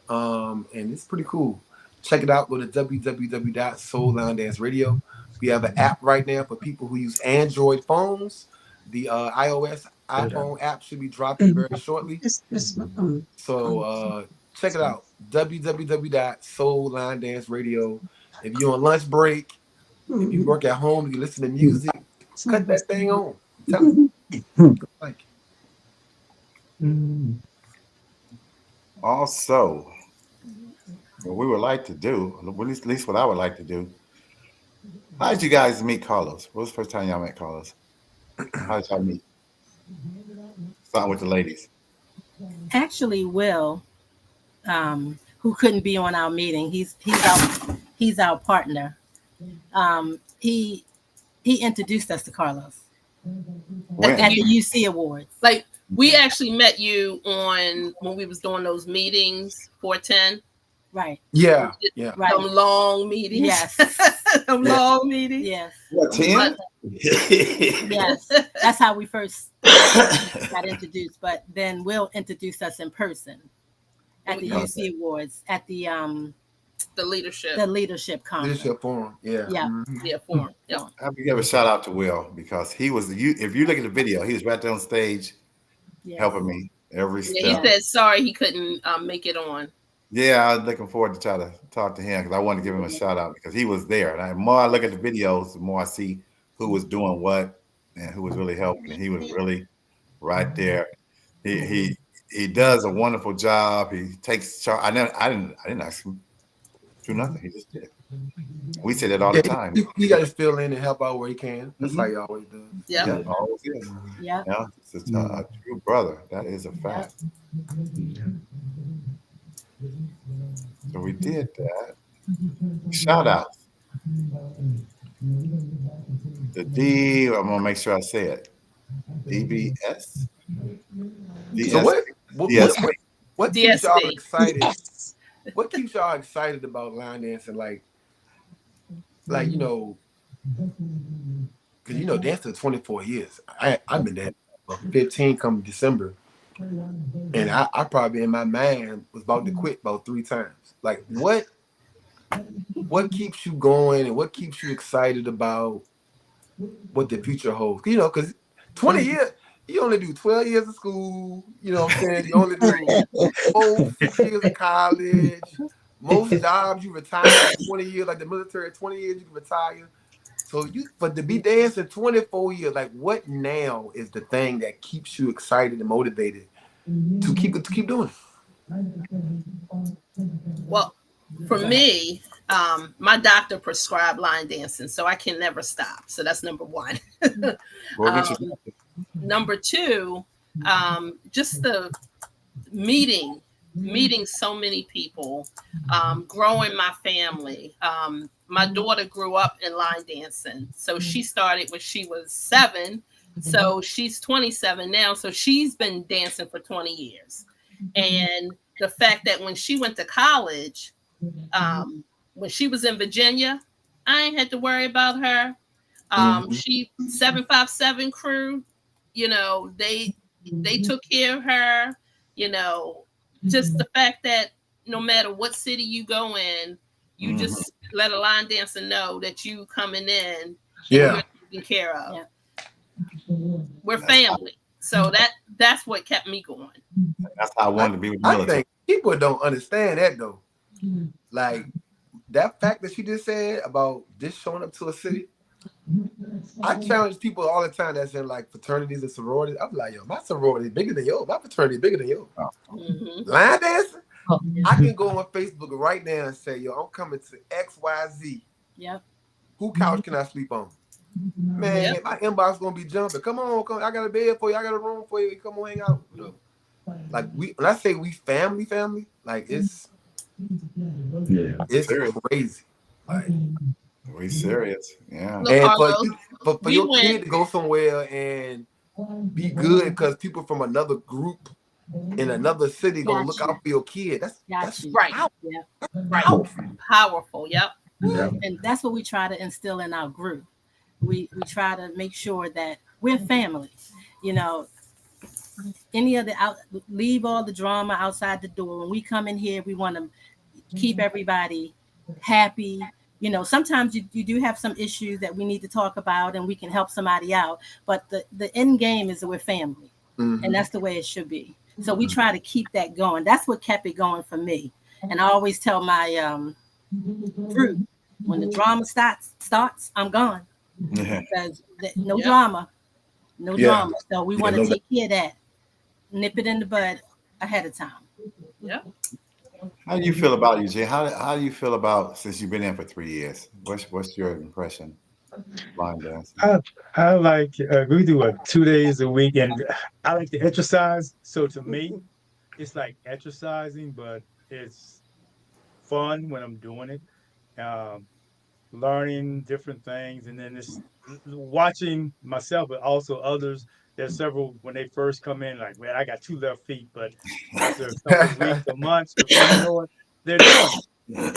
And it's pretty cool. Check it out. Go to www.Soul Line Dance Radio. We have an app right now for people who use Android phones. The iOS iPhone app should be dropping very shortly. So check it out. www.Soul Line Dance Radio. If you're on lunch break, if you work at home, you listen to music, cut that thing on. Tell them. Like, Also, what we would like to do, at least what I would like to do. How did you guys meet Carlos? What was the first time y'all met Carlos? How did y'all meet? Starting with the ladies. Actually, Will, who couldn't be on our meeting, he's our partner. He introduced us to Carlos When? at the UC Awards. Like we actually met you on when we was doing those meetings 410. Right. yeah. Right. Some long meetings. Yes. Some long meetings. Yes. What, 10? Yes. That's how we first got introduced. But then Will introduced us in person at the UC Awards at the The leadership. the leadership conference. Leadership forum. Yeah. Yeah. Mhm. Yeah, forum. Yep. I have to give a shout out to Will because he was if you look at the video, he was right there on stage Yes. helping me every Yeah, he step. said sorry he couldn't make it on. Yeah, I was looking forward to try to talk to him because I wanted to give him a shout out because he was there. And the more I look at the videos, the more I see who was doing what and who was really helping. And he was really right there. He does a wonderful job. He takes charge. I didn't ask him to do nothing. He just did. We say that all the time. He got to fill in and help out where he can. That's how he always does. Yeah. Yeah, always is. Yeah. Yeah, it's a true brother. That is a fact. So we did that. Shout outs. The D, I'm gonna make sure I say it. DBS. So what keeps y'all DSD. excited? Yes. What keeps y'all excited about line dancing? Like you know, because you know, dancing 24 years. I've been dancing for 15 come December, and I probably in my mind was about to quit about 3 times. Like what keeps you going and what keeps you excited about what the future holds? You know, because 20 years. You only do 12 years of school, you know what I'm saying? You only do 6 years of college. Most jobs you retire in 20 years, like the military, 20 years you can retire. So but to be dancing 24 years, like what now is the thing that keeps you excited and motivated to keep doing it? Well, for me, my doctor prescribed line dancing, so I can never stop. So that's number one. Number two, just the meeting so many people, growing my family. My daughter grew up in line dancing, so she started when she was 7. So she's 27 now. So she's been dancing for 20 years. And the fact that when she went to college, when she was in Virginia, I ain't had to worry about her. She 757 crew, you know, they took care of her, you know, just the fact that no matter what city you go in, you just let a line dancer know that you coming in, Yeah, taken care of. Yeah. We're family. So that's what kept me going. That's how I wanted to be with the I military. think people don't understand that though. Like that fact that she just said about just showing up to a city. I challenge people all the time that's in like fraternities and sororities. I'm like, yo, my sorority is bigger than yours. My fraternity is bigger than yours. Line dancing? I can go on Facebook right now and say, yo, I'm coming to XYZ. Yep. Who couch can I sleep on? Man, my inbox gonna be jumping. Come on, I got a bed for you. I got a room for you. Come on, hang out. You know, like when I say we family, like it's Serious. crazy. Like, We serious. Yeah. Look, and Carlos, for your kid to go somewhere and be good because people from another group in another city gonna look out for your kid. That's right. Yeah. Right. Powerful. Yep. And that's what we try to instill in our group. We try to make sure that we're family. You know, any of leave all the drama outside the door. When we come in here, we want to keep everybody happy. You know, sometimes you do have some issues that we need to talk about and we can help somebody out. But the end game is that we're family. And that's the way it should be. So we try to keep that going. That's what kept it going for me. And I always tell my group, when the drama starts, I'm gone. Because no drama. So we want to take care of that. Nip it in the bud ahead of time. Yeah. How do you feel about it, Eugene? How do you feel about since you've been in for 3 years? What's your impression? Line dancing. I like we do 2 days a week, and I like to exercise. So to me, it's like exercising, but it's fun when I'm doing it. Learning different things, and then it's watching myself, but also others. There's several when they first come in, like, man, I got 2 left feet, but after a couple of weeks or months, before you know it, they're doing it. You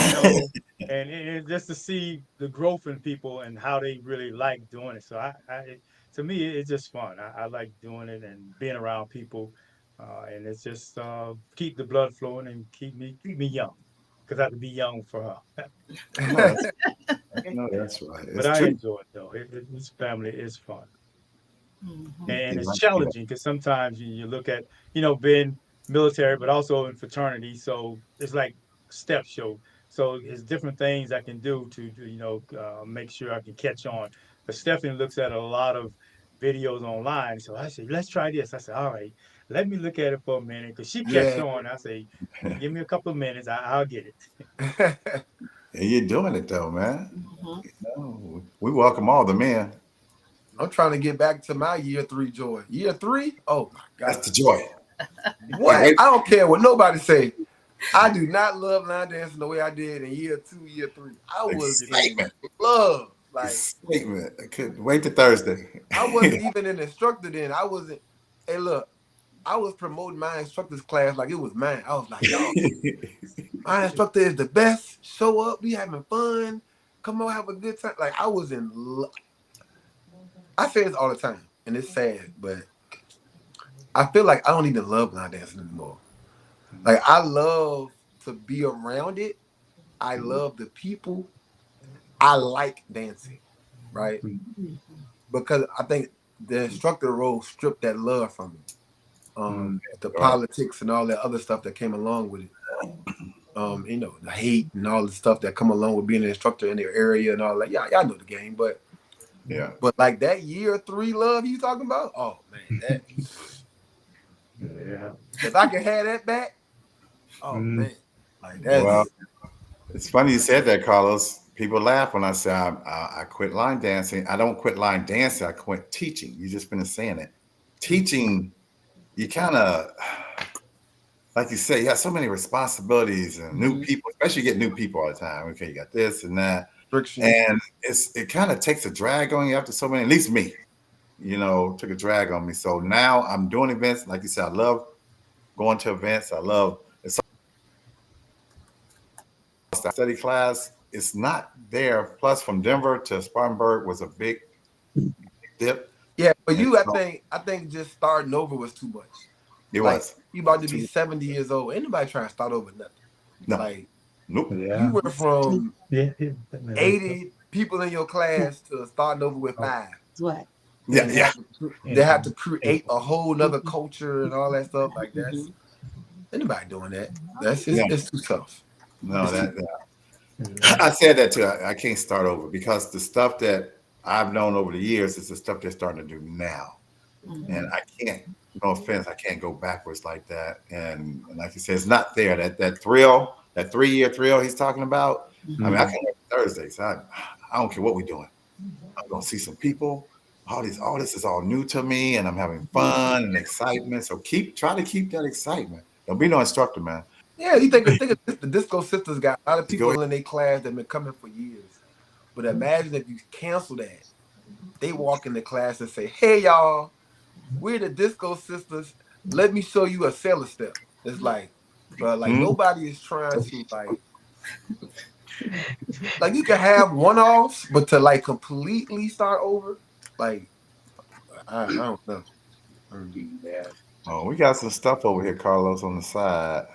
know, and just to see the growth in people and how they really like doing it. So to me, it's just fun. I like doing it and being around people, and it's just keep the blood flowing and keep me young. because I have to be young for her. No, that's right. But It's I true. enjoy it though. This family is fun. Mhm. And You it's like to hear challenging because sometimes you look at, being military, but also in fraternity. So it's like steps show. So it's different things I can do to make sure I can catch on. But Stephanie looks at a lot of videos online. So I said, let's try this. I said, all right, let me look at it for a minute because she catch Yeah. on. I say, give me a couple of minutes. I'll get it. And you're doing it though, man. Mhm. No, we welcome all the men. I'm trying to get back to my year 3 joy. Year 3? Oh my God. That's the joy. What? wait. I don't care what nobody say. I do not love line dancing the way I did in year 2, year 3. I was in Excitement. love. Like Excitement. I couldn't wait to Thursday. I wasn't even an instructor then. I wasn't. Hey, look, I was promoting my instructor's class like it was mine. I was like, yo, my instructor is the best. Show up, be having fun. Come on, have a good time. Like I was in love. I say this all the time, and it's sad, but I feel like I don't even love line dancing anymore. Like I love to be around it. I love the people. I like dancing, right? Because I think the instructor role stripped that love from me. The Right. politics and all that other stuff that came along with it. The hate and all the stuff that come along with being an instructor in their area and all that. Yeah, y'all know the game, but Yeah. like that year 3 love you talking about? Oh man, that Yeah. if I could have that back, oh man, like that's Well, it's funny you said that, Carlos. People laugh when I say I quit line dancing. I don't quit line dancing. I quit teaching. You just been saying it. Teaching, you kind of, like you say, you have so many responsibilities and new people, especially you get new people all the time. Okay, you got this and that. friction. And it kind of takes a drag on you after so many, at least me, took a drag on me. So now I'm doing events. Like you said, I love going to events. I love it's a study class. It's not there. Plus from Denver to Spartanburg was a big dip. Yeah, but And you, so I think just starting over was too much. it Like was. you about to be 70 years old. Ain't nobody trying to start over nothing. No. Like Nope. Yeah. you went from Yeah. 80 people in your class to starting over with 5. What? Yeah, And yeah. They have to create a whole nother culture and all that stuff. Like that's anybody doing that. It's too tough. No, that I said that too. I can't start over because the stuff that I've known over the years is the stuff they're starting to do now. And I can't, no offense, I can't go backwards like that. And like you said, it's not there. That thrill, that 3-year thrill he's talking about. I mean, I can work Thursdays. I don't care what we're doing. I'm gonna see some people. All this is all new to me, and I'm having fun and excitement. So try to keep that excitement. Don't be no instructor, man. Yeah, you think of this, the Disco Sisters got a lot of Go people in their class that have been coming for years. But imagine if you cancel that. They walk in the class and say, "Hey y'all, we're the Disco Sisters. Let me show you a sailor step." It's like, bro, like nobody is trying to like you can have one-offs, but to like completely start over, like I don't know. Yeah. Oh, we got some stuff over here, Carlos, on the side.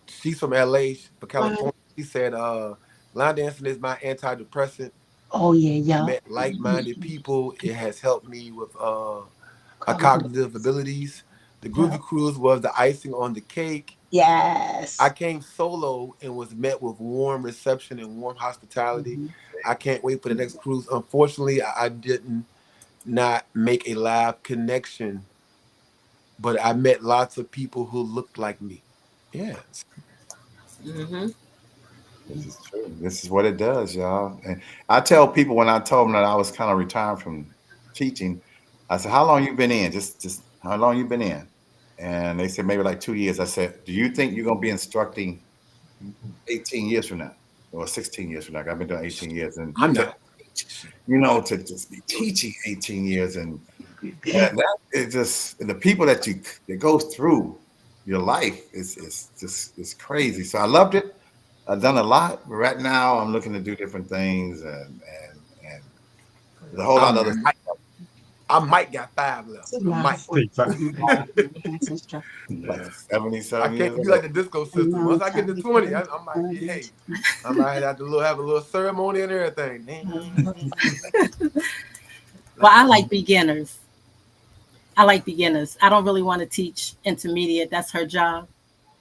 She's from LA, for California. She said, line dancing is my antidepressant. Oh yeah. Met like-minded people. It has helped me with cognitive abilities. The Groovy Cruise was the icing on the cake. Yes. I came solo and was met with warm reception and warm hospitality. I can't wait for the next cruise. Unfortunately, I didn't not make a live connection, but I met lots of people who looked like me. Yes. This is true. This is what it does, y'all. And I tell people when I told them that I was kind of retired from teaching, I said, "How long you been in? Just how long you been in?" And they said maybe like 2 years. I said, "Do you think you're gonna be instructing 18 years from now, or 16 years from now?" I've been doing 18 years, and I'm not. to just be teaching 18 years, and that is just and the people that go through your life is crazy. So I loved it. I've done a lot, but right now I'm looking to do different things and there's a whole lot of other stuff. I might got 5 left. I might. Dance instructor. Like I 77 can't years be like old. the disco system. Once I get to 20, I might be, hey, I might have to have a little ceremony and everything. Well, I like beginners. I don't really want to teach intermediate. That's her job.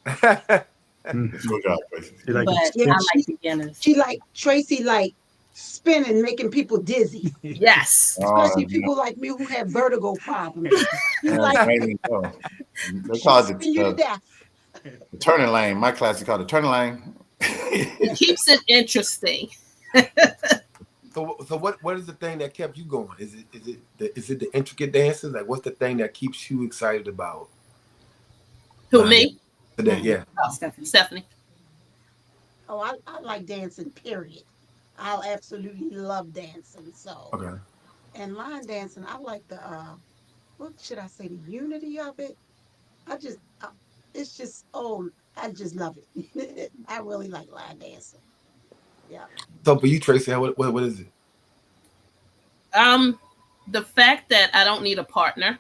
It's your job, Tracy. You like But it? I like beginners. She like Tracy, like spinning, making people dizzy. Yes. Especially Oh, people like me who have vertigo problems. She yeah, like maybe so. They she call it spin you to the death. turning lane. My class is called the turning lane. It keeps it interesting. So what is the thing that kept you going? Is it the intricate dances? Like, what's the thing that keeps you excited about Who, me? today? Yeah. Oh, Stephanie. Oh, I like dancing, period. I'll absolutely love dancing. So Okay. and line dancing, I like the what should I say, the unity of it. It's just I just love it. I really like line dancing. Yeah. So for you, Tracy, what is it? The fact that I don't need a partner.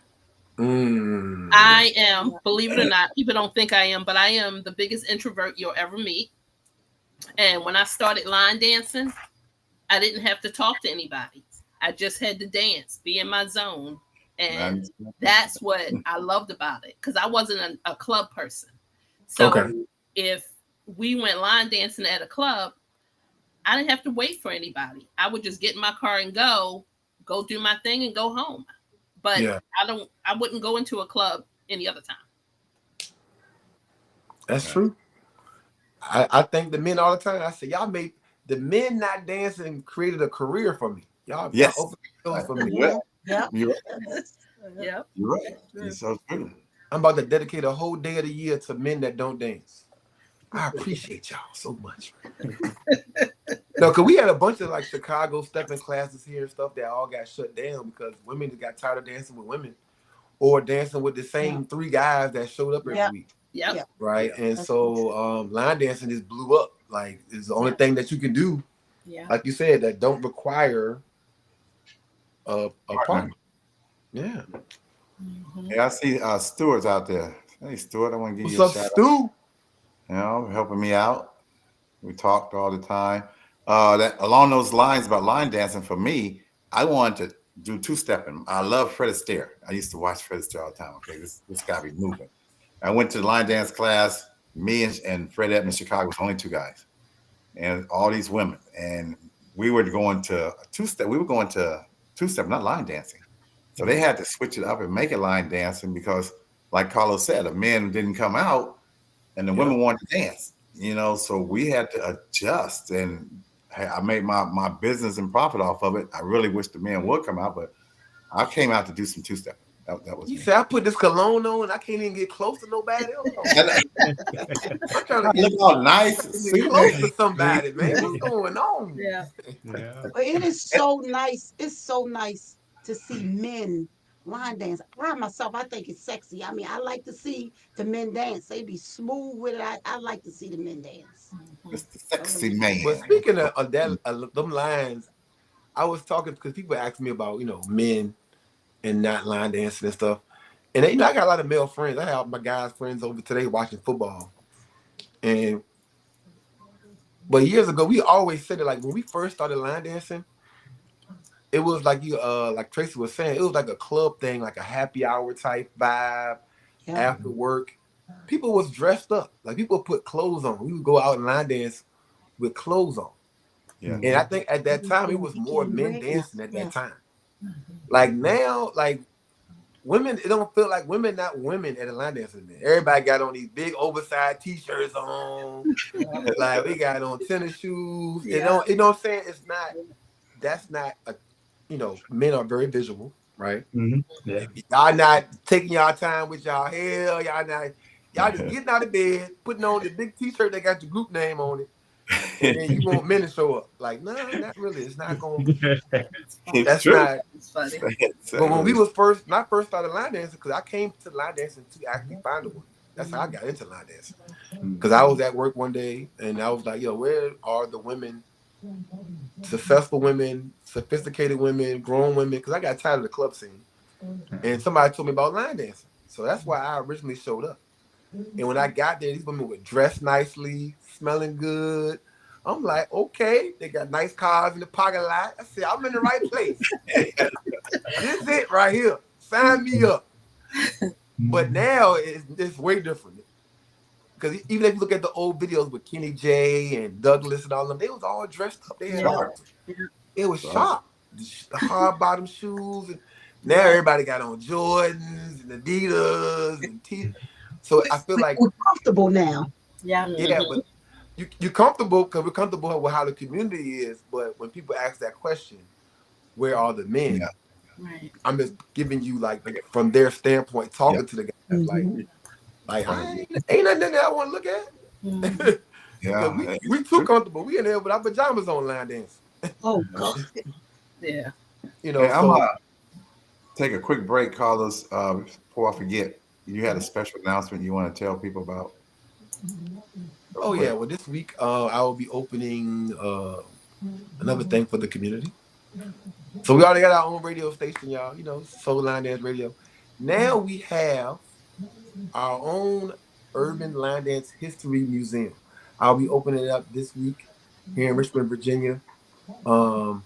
Mm. I am, believe it or not, people don't think I am, but I am the biggest introvert you'll ever meet. And when I started line dancing, I didn't have to talk to anybody. I just had to dance, be in my zone. And that's what I loved about it, because I wasn't a club person. So if we went line dancing at a club, I didn't have to wait for anybody. I would just get in my car and go do my thing and go home. But I wouldn't go into a club any other time. That's true. I thank the men all the time. I say, y'all made the men not dancing created a career for me. Y'all opened the door for me. Yeah. You're right. Yeah. You're right. It's so true. I'm about to dedicate a whole day of the year to men that don't dance. I appreciate y'all so much. No, because we had a bunch of like Chicago stepping classes here and stuff that all got shut down because women just got tired of dancing with women or dancing with the same 3 guys that showed up every week. Yep. Right. And so line dancing just blew up. Like, it's the only thing that you can do, like you said, that don't require a partner. Yeah. Yeah, I see Stuart's out there. Hey, Stuart, I want to give you a What's shout up, Stu? out. You know, helping me out. We talked all the time. That along those lines about line dancing, for me, I wanted to do 2-stepping. I love Fred Astaire. I used to watch Fred Astaire all the time. Okay, this guy be moving. I went to the line dance class. Me and Fred Edmonds, Chicago was only 2 guys, and all these women. And we were going to 2-step. We were going to 2-step, not line dancing. So they had to switch it up and make it line dancing because, like Carlos said, the men didn't come out and the women wanted to dance. You know, so we had to adjust, and I made my business and profit off of it. I really wish the men would come out, but I came out to do some 2-step. That was You me. say I put this cologne on and I can't even get close to nobody else. I'm trying to get Look all nice, close to somebody, man. What's going on? Yeah. But it is so nice. It's so nice to see men line dance. I myself, I think it's sexy. I mean, I like to see the men dance. They be smooth with it. I like to see the men dance. It's the sexy man. But speaking of that, them lines, I was talking because people ask me about, men and not line dancing and stuff. And I got a lot of male friends. I have my guys friends over today watching football. But years ago, we always said that, like, when we first started line dancing, it was like like Tracy was saying, it was like a club thing, like a happy hour type vibe after work. People was dressed up. Like, people put clothes on. We would go out and line dance with clothes on. Yeah. And I think at that time, it was more men dancing at that time. Like now, like women, it don't feel like women not women at a line dancing. Everybody got on these big oversized t-shirts on. Like, we got on tennis shoes. You know what I'm saying? That's not men are very visual, right? Mm-hmm. Yeah. Y'all not taking y'all time with y'all hair. Y'all just getting out of bed, putting on the big t-shirt that got your group name on it. And then you want men to show up. Like, no, not really. It's not going to. That's true. not. It's funny. But when we was when I first started line dancing, because I came to line dancing to actually find a woman. That's how I got into line dancing. Because I was at work one day and I was like, where are the women, successful women, sophisticated women, grown women? Because I got tired of the club scene. And somebody told me about line dancing. So that's why I originally showed up. And when I got there, these women were dressed nicely, smelling good. I'm like, okay, they got nice cars in the parking lot. I said, I'm in the right place. This is it right here. Sign me up. But now it's way different. Because even if you look at the old videos with Kenny J and Douglas and all of them, they was all dressed up. They had all, it was sharp. The hard bottom shoes. And now everybody got on Jordans and Adidas and T. So I feel like we're comfortable now. Yeah. yeah, but you're comfortable because we're comfortable with how the community is. But when people ask that question, where are the men? Yeah. Right. I'm just giving you like from their standpoint, talking to the guys Mhm. like ain't nothing that I want to look at. Mhm. Yeah. we too comfortable. We in there with our pajamas on line dance. Oh God. Yeah. You know, Hey, I'm so gonna take a quick break, Carlos. Before I forget, you had a special announcement you want to tell people about. oh yeah, well this week I will be opening another thing for the community. So we already got our own radio station, y'all. You know, Soul Line Dance Radio. Now we have our own Urban Line Dance History Museum. I'll be opening it up this week here in Richmond, Virginia. And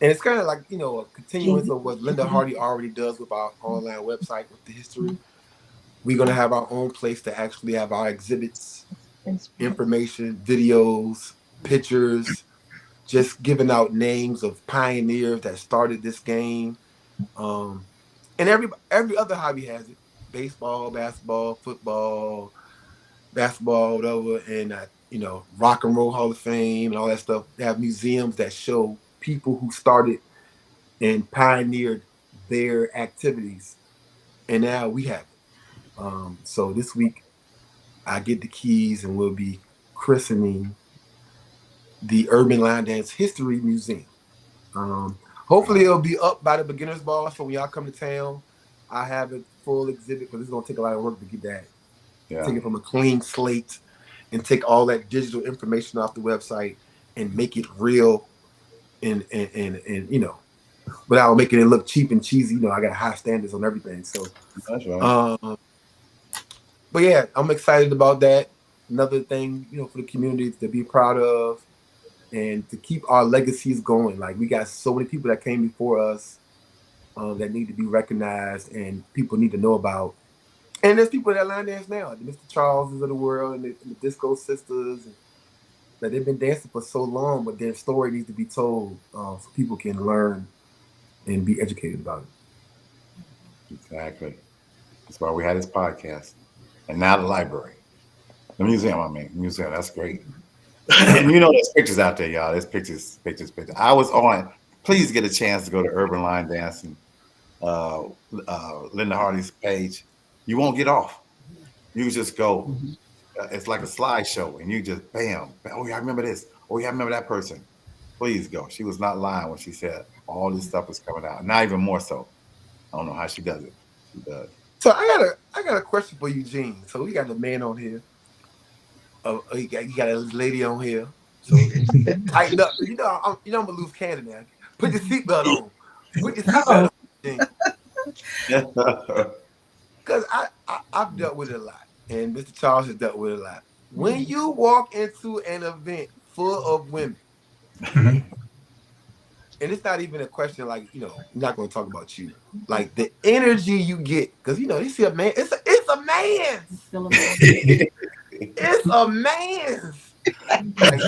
it's kind of like, you know, a continuance of what Linda Hardy already does with our online website with the history. We're going to have our own place to actually have our exhibits, information, videos, pictures, just giving out names of pioneers that started this game. And every other hobby has it: baseball, basketball, football, basketball, whatever, and you know, Rock and Roll Hall of Fame and all that stuff. They have museums that show people who started and pioneered their activities, and now we have it. So this week, I get the keys, and we'll be christening the Urban Line Dance History Museum. Hopefully it'll be up by the beginner's ball, so when y'all come to town, I have a full exhibit because it's gonna take a lot of work to get that. Yeah. Take it from a clean slate and take all that digital information off the website and make it real and you know, without making it look cheap and cheesy. You know, I got high standards on everything. So That's right. but yeah, I'm excited about that. Another thing, you know, for the community to be proud of and to keep our legacies going. Like we got so many people that came before us that need to be recognized and people need to know about. And there's people that line dance now, the Mr. Charleses of the world and the Disco Sisters, and that they've been dancing for so long, but their story needs to be told so people can learn and be educated about it. Exactly. That's why we had this podcast. And now the library. The museum, museum, that's great. And you know there's pictures out there, y'all. There's pictures. I was on, please get a chance to go to Urban Line Dance and Linda Hardy's page. You won't get off. You just go, it's like a slideshow, and you just bam. Oh yeah, I remember this. Oh yeah, I remember that person. Please go. She was not lying when she said all this stuff is coming out. Not even more so. I don't know how she does it. She does. So I got a question for Eugene. So we got a man on here. You got a lady on here. So tighten up. You know I'm a loose cannon now. Put your seatbelt on. Put your seatbelt on, Eugene. Because I've dealt with it a lot, and Mr. Charles has dealt with it a lot. When you walk into an event full of women, and it's not even a question like, you know, I'm not going to talk about you. Like the energy you get, because you know, you see a man, it's a man. It's a man. Like,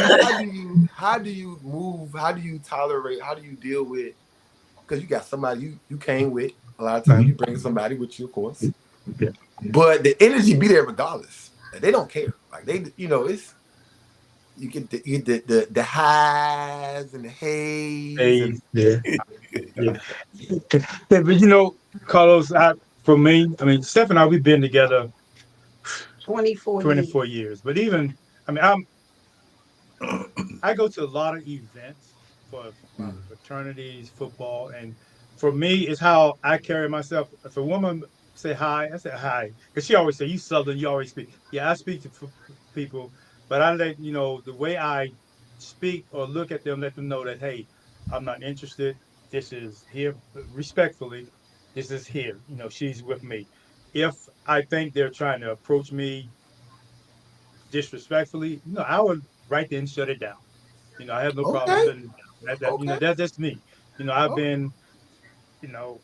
how do you move? How do you tolerate? How do you deal with? Because you got somebody you came with. A lot of times you bring somebody with you, of course. Yeah. But the energy be there regardless. Like, they don't care. Like they, you know, it's you get the highs and the haze. Yeah. But you know, Carlos, for me, I mean, Steph and I, we've been together 24 years. But even, I mean, I go to a lot of events for fraternities, football, and for me, it's how I carry myself. If a woman say hi, I say hi, because she always say, "You Southern, you always speak." Yeah, I speak to people, but I let you know the way I speak or look at them, let them know that, hey, I'm not interested. This is here respectfully, This is here. You know, she's with me. If I think they're trying to approach me disrespectfully, you know, I would right then shut it down. You know, I have no problem Okay. shutting it down. You know, Okay. that's just me. You know, I've Oh. been, you know,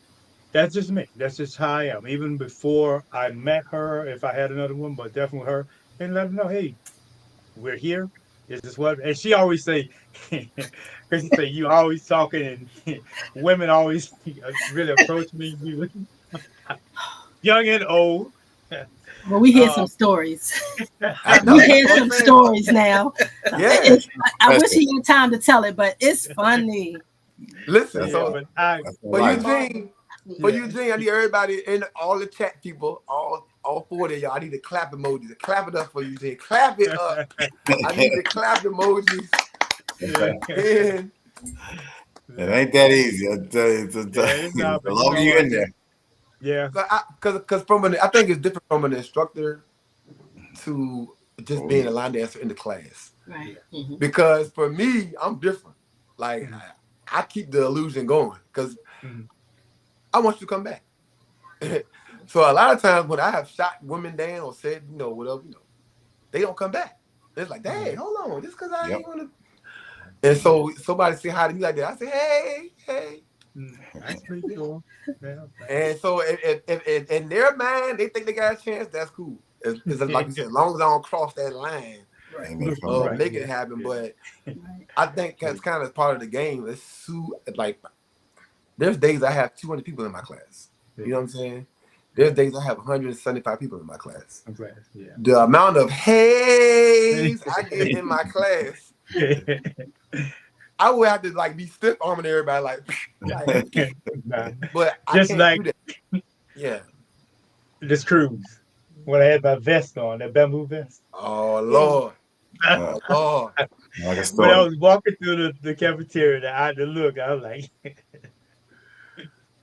that's just me. That's just how I am. Even before I met her, if I had another one, but definitely her, and let her know, hey, we're here. This is what, and she always say, because she say you always talking, and women always really approach me, young and old. Well, we hear Uh, some stories. I know. We hear That's what some I'm saying. stories now. Yeah. I wish he had time to tell it, but it's funny. Listen, yeah, so but I, That's for right. Eugene, I need everybody in all the chat people, all 40 of y'all. I need to clap emojis. Clap it up for Eugene. Clap it up. I need to clap emojis. Okay. And It ain't that easy. It's it's not, the but you longer know you're what? in there. Yeah, because I think it's different from an instructor to just being a line dancer in the class. Right. Mhm. Because for me, I'm different. Like I keep the illusion going because Mhm. I want you to come back. So a lot of times when I have shot women down or said, whatever, they don't come back. It's like, hey, hold on, just because I Yep. ain't gonna. And so somebody say hi to me like that. I say, hey. That's pretty cool. Yeah. And so if in their mind they think they got a chance, that's cool. It's like you said, as long as I don't cross that line And they come of back. making it happen. Yeah. But Right. I think that's kind of part of the game. Like there's days I have 200 people in my class. You know what I'm saying? There's days I have 175 people in my class. I'm glad. Yeah. The amount of hays I get in my class, I would have to like be stiff arming everybody, but I Just can't like do that. Yeah. this cruise when I had my vest on, that bamboo vest. Oh Lord. Oh Lord. Like a When I story. was walking through the cafeteria, I had to look. I was like,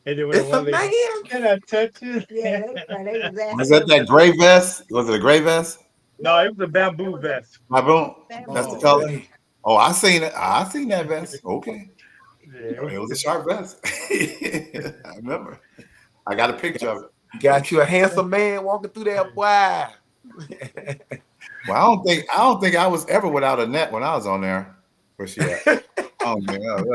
and then when the It's a one lady, man. can I touch you? Yeah, they was Was that asking. gray vest? Was it a gray vest? No, it was a bamboo vest. My boom. Bamboo. That's the Oh, color. man. Oh, I seen it. I seen that vest. Okay. Yeah, It was a sharp vest. I remember. I got a picture of it. Got you a handsome man walking through there, boy. Well, I don't think I was ever without a net when I was on there. Where she at? Oh man,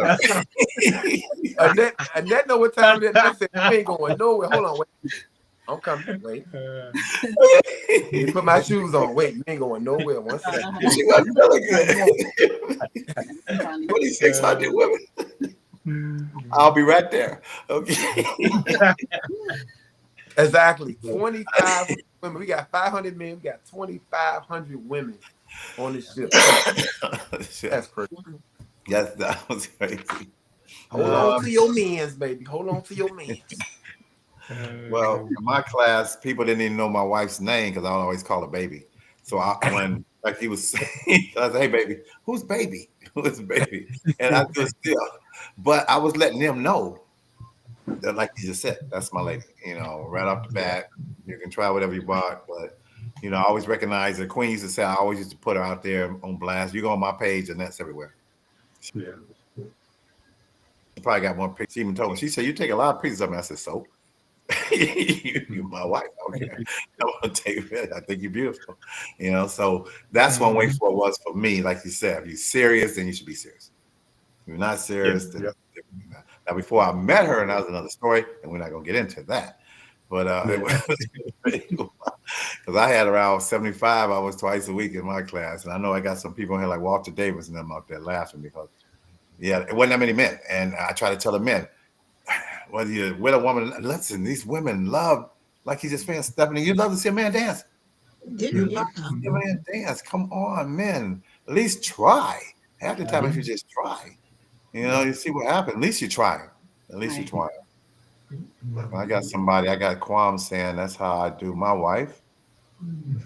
Annette know what time it is. Annette said, you ain't going nowhere. Hold on, wait. I'm coming. Wait. Let me put my shoes on. Wait, you ain't going nowhere. One second. she was really good. 2,600 women. I'll be right there. Okay. Exactly. 2,500 women. We got 500 men. We got 2,500 women on this ship. That's crazy. Yes, that was crazy. Hold on to your men's, baby. Hold on to your men's. Well, in my class, people didn't even know my wife's name because I would always call her baby. So when like he was saying, I said, "Hey, baby, who's baby? Who's baby?" And I just still, but I was letting them know that, like you just said, that's my lady. Right off the bat, you can try whatever you want, but I always recognize her. Queen used to say, I always used to put her out there on blast. You go on my page, and that's everywhere. Yeah. She probably got one picture. She even told me, she said, "You take a lot of pictures of me." I said, "So." You're my wife. Okay. I want to take it. I think you're beautiful. So that's one way for it was for me. Like you said, if you're serious, then you should be serious. If you're not serious, then now before I met her, and that was another story, and we're not gonna get into that. But because I had around 75 hours twice a week in my class, and I know I got some people in here like Walter Davis and them out there laughing because it wasn't that many men. And I try to tell the men, whether you're with a woman, listen, these women love, like you just saying, Stephanie, you love to see a man dance. You love to see a man dance. Come on, men. At least try. Half the time, if you just try, you see what happens. At least you try. At least you try. I got Kwam saying that's how I do my wife.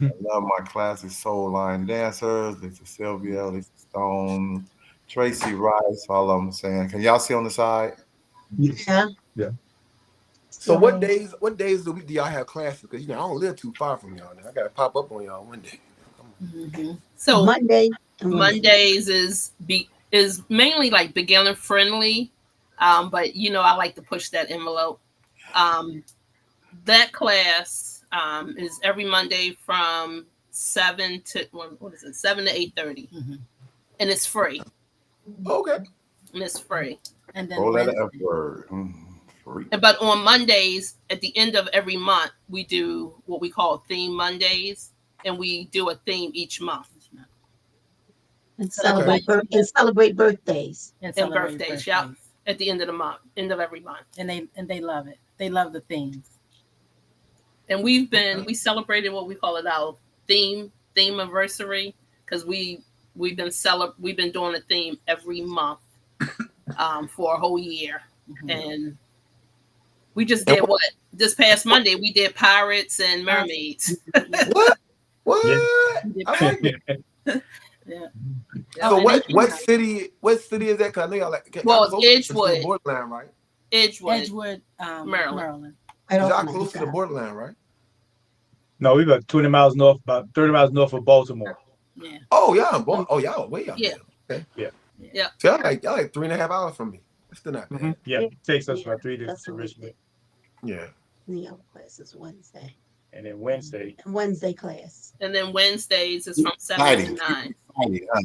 I love my classic soul line dancers, Lisa Sylvia, Lisa Stone, Tracy Rice, all of them saying, can y'all see on the side? Yeah. So what days of the week do y'all have classes? Because I don't live too far from y'all now. I gotta pop up on y'all one day. So Monday. Mondays is mainly like beginner friendly, but I like to push that envelope. That class is every Monday from 7 to 8:30, Mhm. and it's free. Okay. And it's free. And then 4-letter F Wednesday. word. Free. But on Mondays, at the end of every month, we do what we call Theme Mondays, and we do a theme each month. And So that's celebrate why- and celebrate birthdays. And And celebrate birthdays, yeah. At the end of the month, end of every month. And they love it. They love the themes. And we celebrated what we call it our theme anniversary, because we've been doing a theme every month for a whole year. Mhm. And we just did what this past Monday we did pirates and mermaids. What? Yeah. I like it. Yeah. So and what city is that? Cause I know y'all like. Well, y'all it's close to the Edgewood. borderline, right? Edgewood. Maryland. Maryland. Y'all close to the borderline, right? No, we about 20 miles north, about 30 miles north of Baltimore. Yeah. Oh yeah, boy. Oh y'all way out Yeah. there. Okay. Yeah. Yeah. So y'all like 3.5 hours from me. That's still not bad. Yeah, it takes us Yeah, about 3 days that's to what we Richmond. Yeah. The other class is Wednesday. And then Wednesday, And Wednesday class. And then Wednesdays is from 7 Exciting. to 9. Exciting, huh?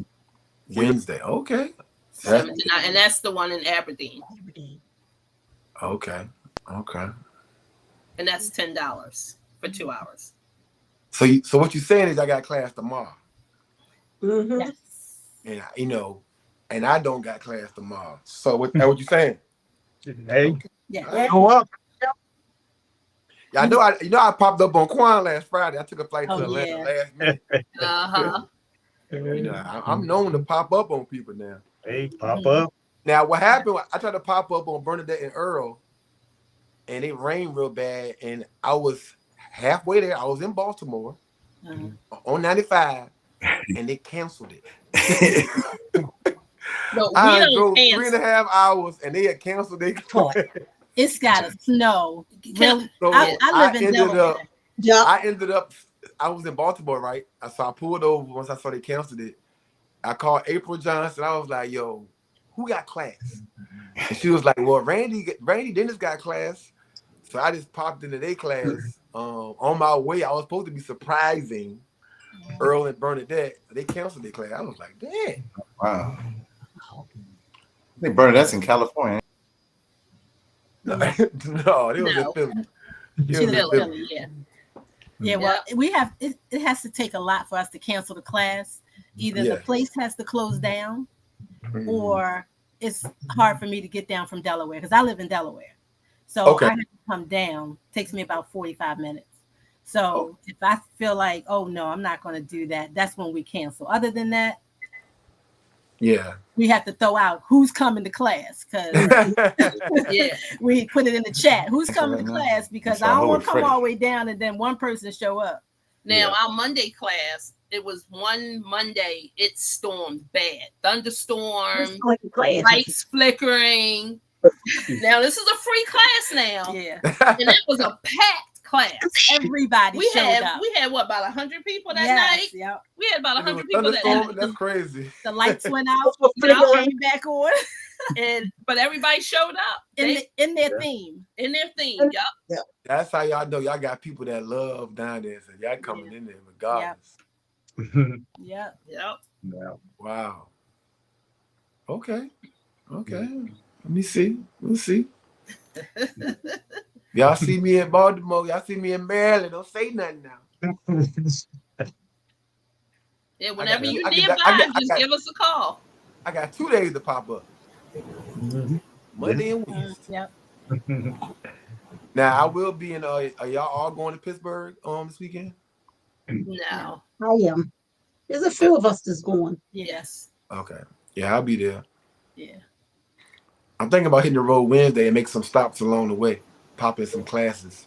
Wednesday. Okay. 7 to 9. And that's the one in Aberdeen. Aberdeen. Okay. Okay. And that's $10 for 2 hours. So what you're saying is I got class tomorrow, Mm-hmm. Yes. and and I don't got class tomorrow. So what you saying? hey, Yeah. go up. Yeah, I know. I popped up on Quan last Friday. I took a flight to Oh, Atlanta yeah. last minute. Uh-huh. I'm known to pop up on people now. Hey, pop up. Now, what happened? I tried to pop up on Bernadette and Earl, and it rained real bad, and I was halfway there. I was in Baltimore Mhm. on 95, and they canceled it. No, we I don't drove cancel. 3.5 hours, and they had canceled their class. It's gotta snow. Really? So I live in Delaware. Yeah. I was in Baltimore, right? So I pulled over once I saw they canceled it. I called April Johnson. I was like, yo, who got class? And she was like, well, Randy Dennis got class. So I just popped into their class. On my way, I was supposed to be surprising Earl and Bernadette. They canceled their class. I was like, damn. Wow. I think Bernadette's in California. No, it was in No. Philly. It She was in lives Philly. Philly, yeah. Yeah, well, we have it has to take a lot for us to cancel the class. Either Yeah. the place has to close down Mhm. or it's hard for me to get down from Delaware because I live in Delaware. So Okay. I have to come down. Takes me about 45 minutes. So Oh. if I feel like, oh no, I'm not going to do that, that's when we cancel. Other than that, Yeah. we have to throw out who's coming to class because Yeah. we put it in the chat. Who's That's coming to right now. class because So I don't who want would to come Freddie? all the way down and then one person show up. Now, Yeah. our Monday class, it was one Monday, it stormed bad. Thunderstorm, It's like a class. lights flickering. Now, this is a free class now. Yeah, And that was a packed class. everybody We showed had up. what, about 100 people that Yes, night? yep. We had about It was 100 people that thunderstorm, night. That's crazy. The lights went out. For Y'all free. came back on But everybody showed up. in, They, in their Yeah. theme. in their theme. Yup. That's how y'all know y'all got people that love down there. So y'all coming in there regardless. Yep. Yep. No. Wow. Okay. Okay. Let me see. We'll see. Y'all see me in Baltimore. Y'all see me in Maryland. Don't say nothing now. Yeah, whenever got- you I got- nearby, I got- just give us a call. I got 2 days to pop up. Monday and Wednesday. Yep. Now I will be in. Are y'all all going to Pittsburgh this weekend? No. I am. There's a few of us that's going. Yeah. Yes. Okay. Yeah, I'll be there. Yeah. I'm thinking about hitting the road Wednesday and make some stops along the way, pop in some classes.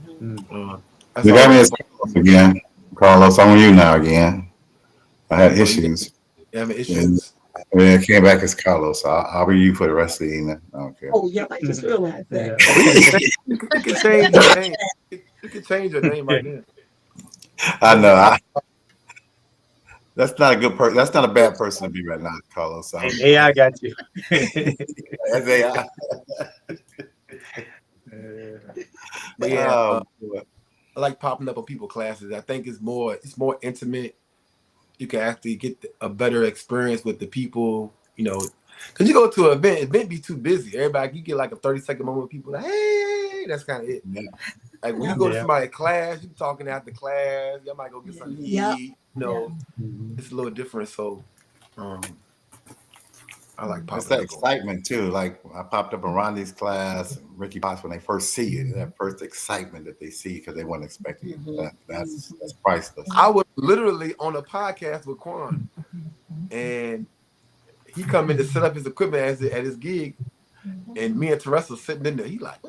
Mhm. That's You got all me I'm as Carlos again. Carlos, I'm on you now again. I had issues. having issues. I mean, I came back as Carlos. So I'll be you for the rest of the evening. I don't care. Oh, yeah, I just realized that. Yeah. You can change your name. You can change your name right now. I know. That's not a good person. That's not a bad person to be right now, Carlos. So Hey, AI got you. that's AI. But yeah, boy. I like popping up on people classes. I think it's more intimate. You can actually get a better experience with the people, you know, because you go to an event be too busy. Everybody, you get like a 30-second moment with people like, hey, that's kind of it. Yeah. Like when you go to somebody's class, you talking after class, y'all might go get something to eat. Yep. You know, it's a little different. So I like It's popping that up. excitement too. Like I popped up in Rondi's class and Ricky Potts when they first see it, that first excitement that they see because they weren't expecting it. That's priceless. I was literally on a podcast with Quan, and he come in to set up his equipment at his gig, and me and Teresa sitting in there. He like,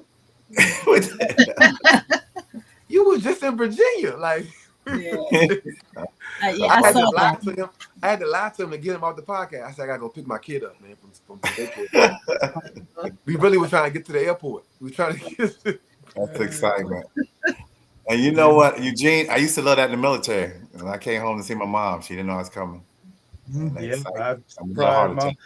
you was just in Virginia, like. Yeah, I I had to saw lie that. to him. I had to lie to him to get him off the podcast. I said I gotta go pick my kid up, man, from daycare. We really were trying to get to the airport. We were trying to get. That's excitement. And you know what, Eugene? I used to love that in the military. And I came home to see my mom. She didn't know I was coming. And that Yeah, excitement. I I was a surprised heart mom. attack.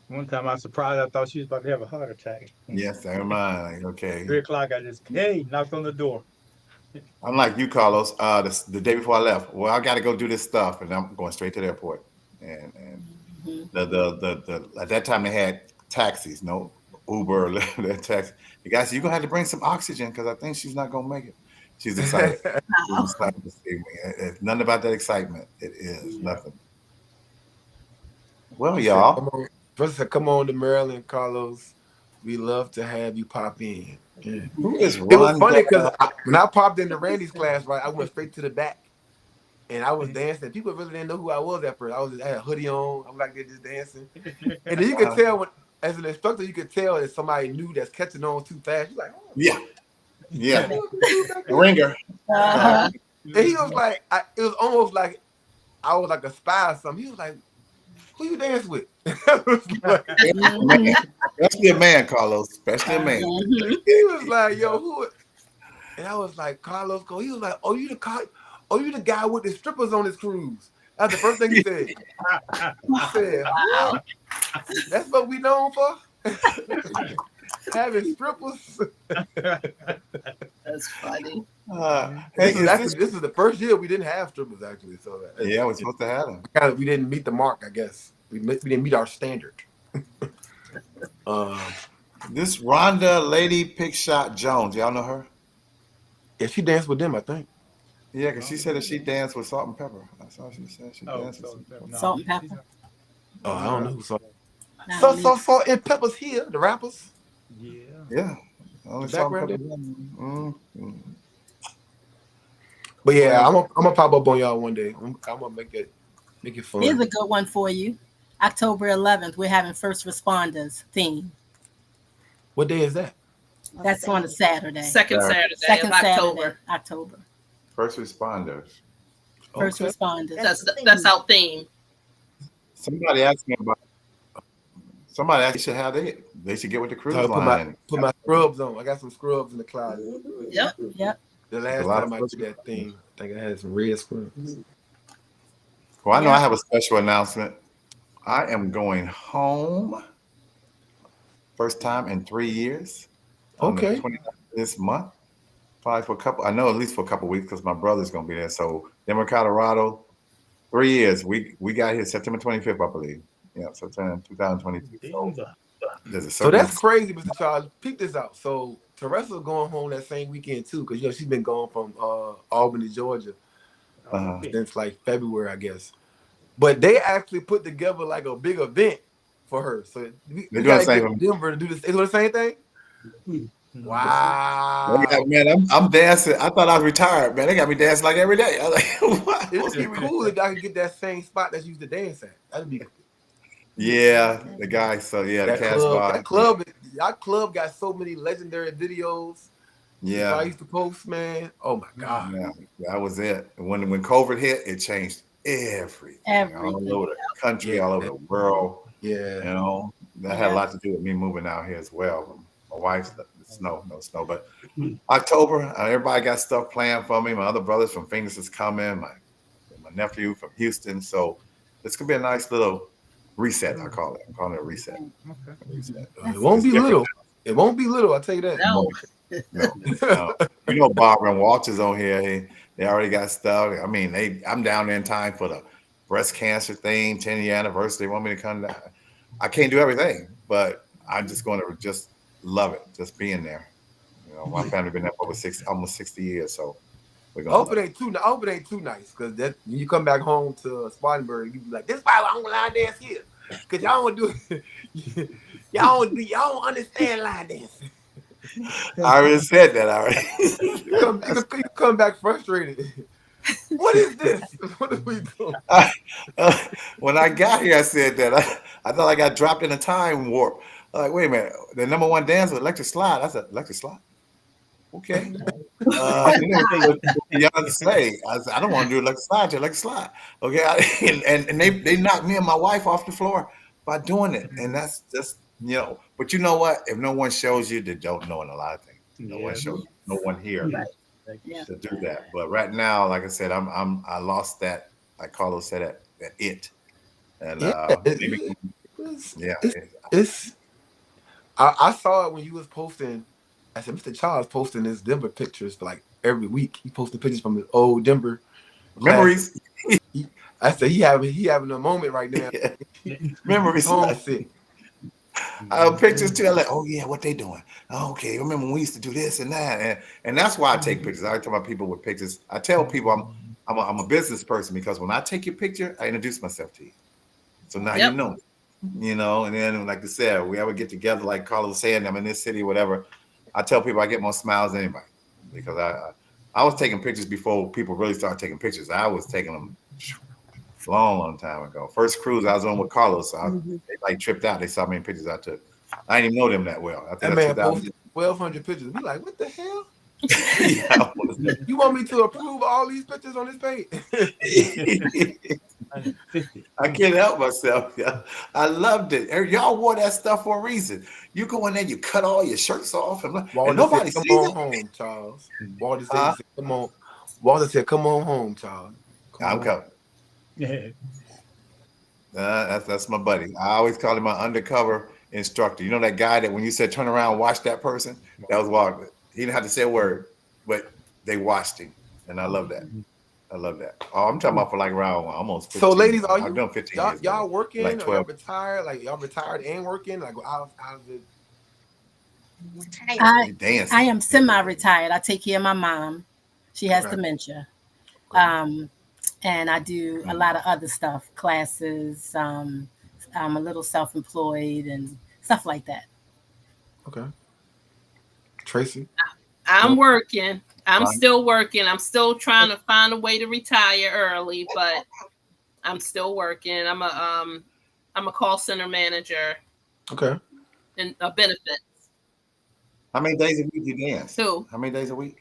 One time I was surprised. I thought she was about to have a heart attack. Yes, I mind. Like, okay. 3:00, I just knocked on the door. I'm like you, Carlos. The day before I left, well, I got to go do this stuff, and I'm going straight to the airport. And the at that time they had taxis, no Uber, that taxi. The guy said, "You're gonna have to bring some oxygen because I think she's not gonna make it." She's excited. She's excited to see me. It's nothing about that excitement. It is nothing. Well, y'all. Come on to Maryland, Carlos. We love to have you pop in. Yeah. Who is It was Rhonda? funny because when I popped into Randy's class, right, I went straight to the back, and I was dancing. People really didn't know who I was at first. I had a hoodie on. I'm like just dancing, and then you could tell as an instructor, you could tell that somebody new that's catching on too fast. You're like, oh, yeah, ringer. Uh-huh. and he was like, it was almost like I was like a spy or something. He was like, who you dance with? I was like, Man, especially a man, Carlos. Especially a man. he was like, yo, who? And I was like, Carlos, go. He was like, oh, you the guy with the strippers on his cruise. That's the first thing he said. He said, wow. That's what we known for? Having strippers. That's funny. Hey, This is the first year we didn't have strippers, actually. So yeah, we're supposed to have them. we didn't meet the mark, I guess. We didn't meet our standard. This Rhonda Lady Pickshot Jones, y'all know her? Yeah, she danced with them, I think. Yeah, because she said that she danced with Salt and Pepper. That's all she said. She danced with Salt and Pepper. Oh, I don't know who saw. Not Salt and Pepper's here, the rappers. Yeah. Only The Salt and background Pepper. But yeah, I'm gonna pop up on y'all one day. I'm gonna make it fun. Here's a good one for you. October 11th, we're having first responders theme. What day is that? That's on a Saturday. Second Saturday Second of October. Saturday, October. First responders. First responders. That's our theme. Somebody asked me about. Somebody asked should have they should get with the cruise So line. put my scrubs on. I got some scrubs in the closet. Yep. The last A lot time of I did that thing, I think I had some red scrubs. Well, I know I have a special announcement. I am going home. First time in 3 years. On the Okay. 29th of this month. Probably for a couple. I know at least for a couple of weeks because my brother's gonna be there. So Denver, Colorado. 3 years. We got here September 25th, I believe. Yeah, September 2022. So that's crazy, Mr. Charles. Peep this out. So Teresa's going home that same weekend too, because she's been gone from Albany, Georgia, since like February, I guess. But they actually put together like a big event for her. So we doing gotta the same get Denver to do this. They doing the same thing. Wow. Yeah, man, I'm dancing. I thought I was retired, man. They got me dancing like every day. I was like, what? It would be cool if I could get that same spot that you used to dance at. That'd be Yeah, the guy. So yeah, the that Casbah. our club got so many legendary videos. I Yeah, used to post, man. Oh my God. yeah, that was it. When COVID hit, it changed everything. All over the country, all over the world. Yeah. You know, that had a lot to do with me moving out here as well. My wife's no snow, but October, everybody got stuff planned for me. My other brothers from Phoenix is coming. My nephew from Houston. So this could be a nice little reset. I call it. I'm calling it a reset. It won't be little. It won't be little. I'll tell you that. No. No, no. You know, Barbara and Walters on here. They already got stuff. I mean, I'm down there in time for the breast cancer thing, 10-year anniversary. They want me to come down. I can't do everything, but I'm just going to just love it, just being there. You know, my family been there for almost 60 years, so we're I gonna. hope it ain't too nice, because that when you come back home to Spartanburg, you be like, "This is why I'm gonna line dance here, because y'all don't do it. y'all don't understand line dancing." I already said that already. You come back frustrated. What is this? What are we doing? When I got here, I said that I thought I got dropped in a time warp. I'm like, wait a minute, the number one dance was electric slide. I said, electric slide? Okay. Young say, I said, I don't want to do electric slide to electric slide. Okay. And they knocked me and my wife off the floor by doing it. And that's just, but you know what? If no one shows you, they don't know in a lot of things. No one shows you, no one here Yeah. to do that. But right now, like I said, I lost that, like Carlos said, that it. And I saw it when you was posting. I said, Mr. Charles posting his Denver pictures for like every week. He posted pictures from his old Denver memories. I said he having a moment right now. Memories. Homesick. Pictures too. I'm like, oh yeah, what they doing? Oh, okay, remember when we used to do this and that, and that's why I take pictures. I talk about people with pictures. I tell people I'm a business person, because when I take your picture, I introduce myself to you. So now you know me, and then like I said, we ever get together, like Carlos was saying, I'm in this city, whatever. I tell people I get more smiles than anybody, because I was taking pictures before people really started taking pictures. I was taking them long time ago. First cruise I was on with Carlos, so they like tripped out. They saw me in pictures I took. I didn't even know them that well. I think that man posted 1,200 pictures. We like, what the hell? You want me to approve all these pictures on this page? I can't help myself. Yeah. I loved it. Y'all wore that stuff for a reason. You go in there, you cut all your shirts off, and nobody sees come on it. home, Charles. Walter said, "Come on." Walter said, "Come on home, Charles." I'm coming. Yeah. That's my buddy. I always call him my undercover instructor. You know that guy that when you said turn around, watch that person? That was Walter. He didn't have to say a word, but they watched him, and I love that. I love that. Oh, I'm talking about for like around almost 15. So, ladies, are I've you done 15 years, y'all working? like 12. Y'all retired? Like y'all retired and working? Like how's it? I am semi-retired. I take care of my mom. She has dementia. And I do a lot of other stuff, classes. I'm a little self-employed and stuff like that. Okay. Tracy? I'm working. I'm still working. I'm still trying to find a way to retire early, but I'm still working. I'm a call center manager. Okay. And a benefits. How many days a week you dance? 2. How many days a week?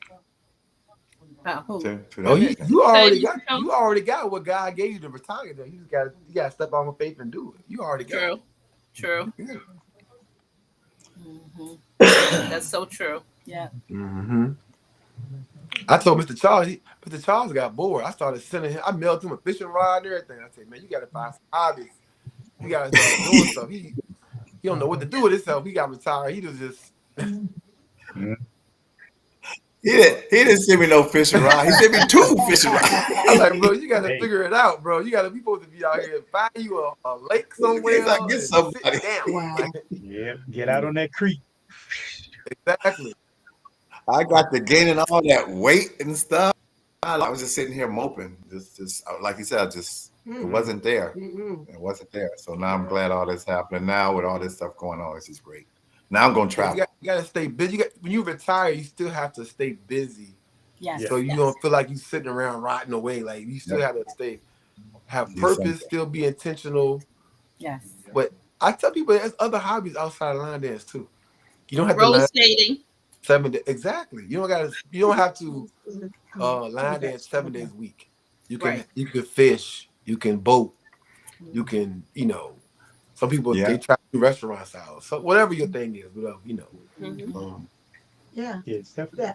Oh, 2. You already got what God gave you to retire. Though. You got to step out with faith and do it. You already got it. True. That's so true. Yeah. I told Mr. Charles got bored. I started sending him. I mailed him a fishing rod and everything. I said, man, you got to find some hobbies. You got to start doing stuff. He don't know what to do with himself. He got retired. He was just. He didn't send me no fishing rod. He sent me 2 fishing rods. I'm like, bro, you got to figure it out, bro. You got to be supposed to be out here and find you a lake somewhere. Get somebody. Yeah, get out on that creek. Exactly. I got to gaining all that weight and stuff. I was just sitting here moping. Just like you said, it wasn't there. It wasn't there. So now I'm glad all this happening. Now with all this stuff going on, it's just great. Now I'm going to travel. You got to stay busy. When you retire, you still have to stay busy. Yes. So you don't feel like you sitting around rotting away. Like you still have to have purpose, still be intentional. Yes. But I tell people there's other hobbies outside of line dance too. You don't have roller to skating. 7 days. Exactly. You don't have to line dance 7 days a week. You can fish, you can boat, you can, some people they try to do restaurant style. So whatever your thing is, whatever, Yeah. Yes, definitely.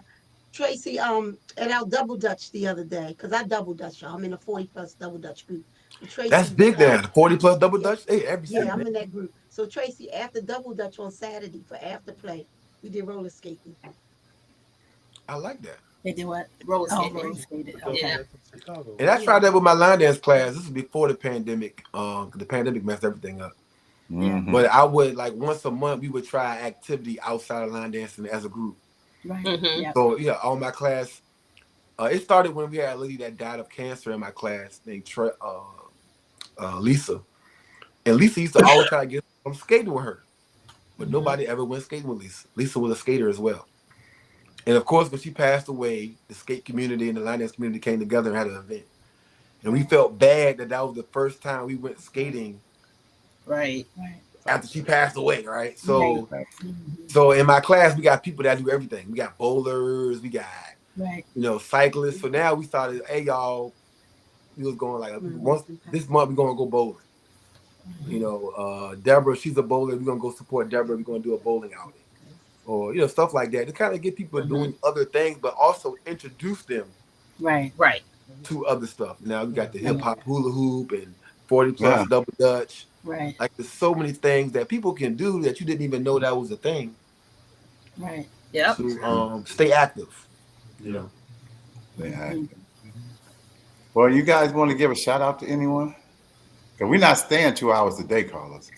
Tracy, and I'll double dutch the other day because I double dutch. I'm in a 40+ double dutch group. Tracy, that's big now. 40+ double dutch. Hey, I'm in that group. So Tracy, after double dutch on Saturday for after play, we did roller skating. I like that. They did what? Roller Oh, skating. roller skated. Oh, Yeah. Chicago. And I tried that with my line dance class. This was before the pandemic. The pandemic messed everything up. Mhm. But I would like once a month we would try activity outside of line dancing as a group. Right. Mhm. Yeah. So yeah, all my class. It started when we had a lady that died of cancer in my class named Lisa. And Lisa used to always try to get I'm skating with her. But nobody ever went skating with Lisa. Lisa was a skater as well. And of course, when she passed away, the skate community and the line dance community came together and had an event. And we felt bad that was the first time we went skating Right. Right. after she passed away, right? So Mhm. so in my class, we got people that do everything. We got bowlers, we got Right. cyclists. So now we started, hey y'all, we was going like once this month we're gonna go bowling. Deborah, she's a bowler. We're gonna go support Deborah. We're gonna do a bowling outing, or stuff like that to kind of get people doing other things, but also introduce them Right. Right. to other stuff. Now we got the hip hop hula hoop and 40 plus Yeah. double dutch. Right. Like there's so many things that people can do that you didn't even know that was a thing Right. Yep. to stay active. Yeah. Yeah. Well, you guys want to give a shout out to anyone? Because we're not staying 2 hours a day, Carlos.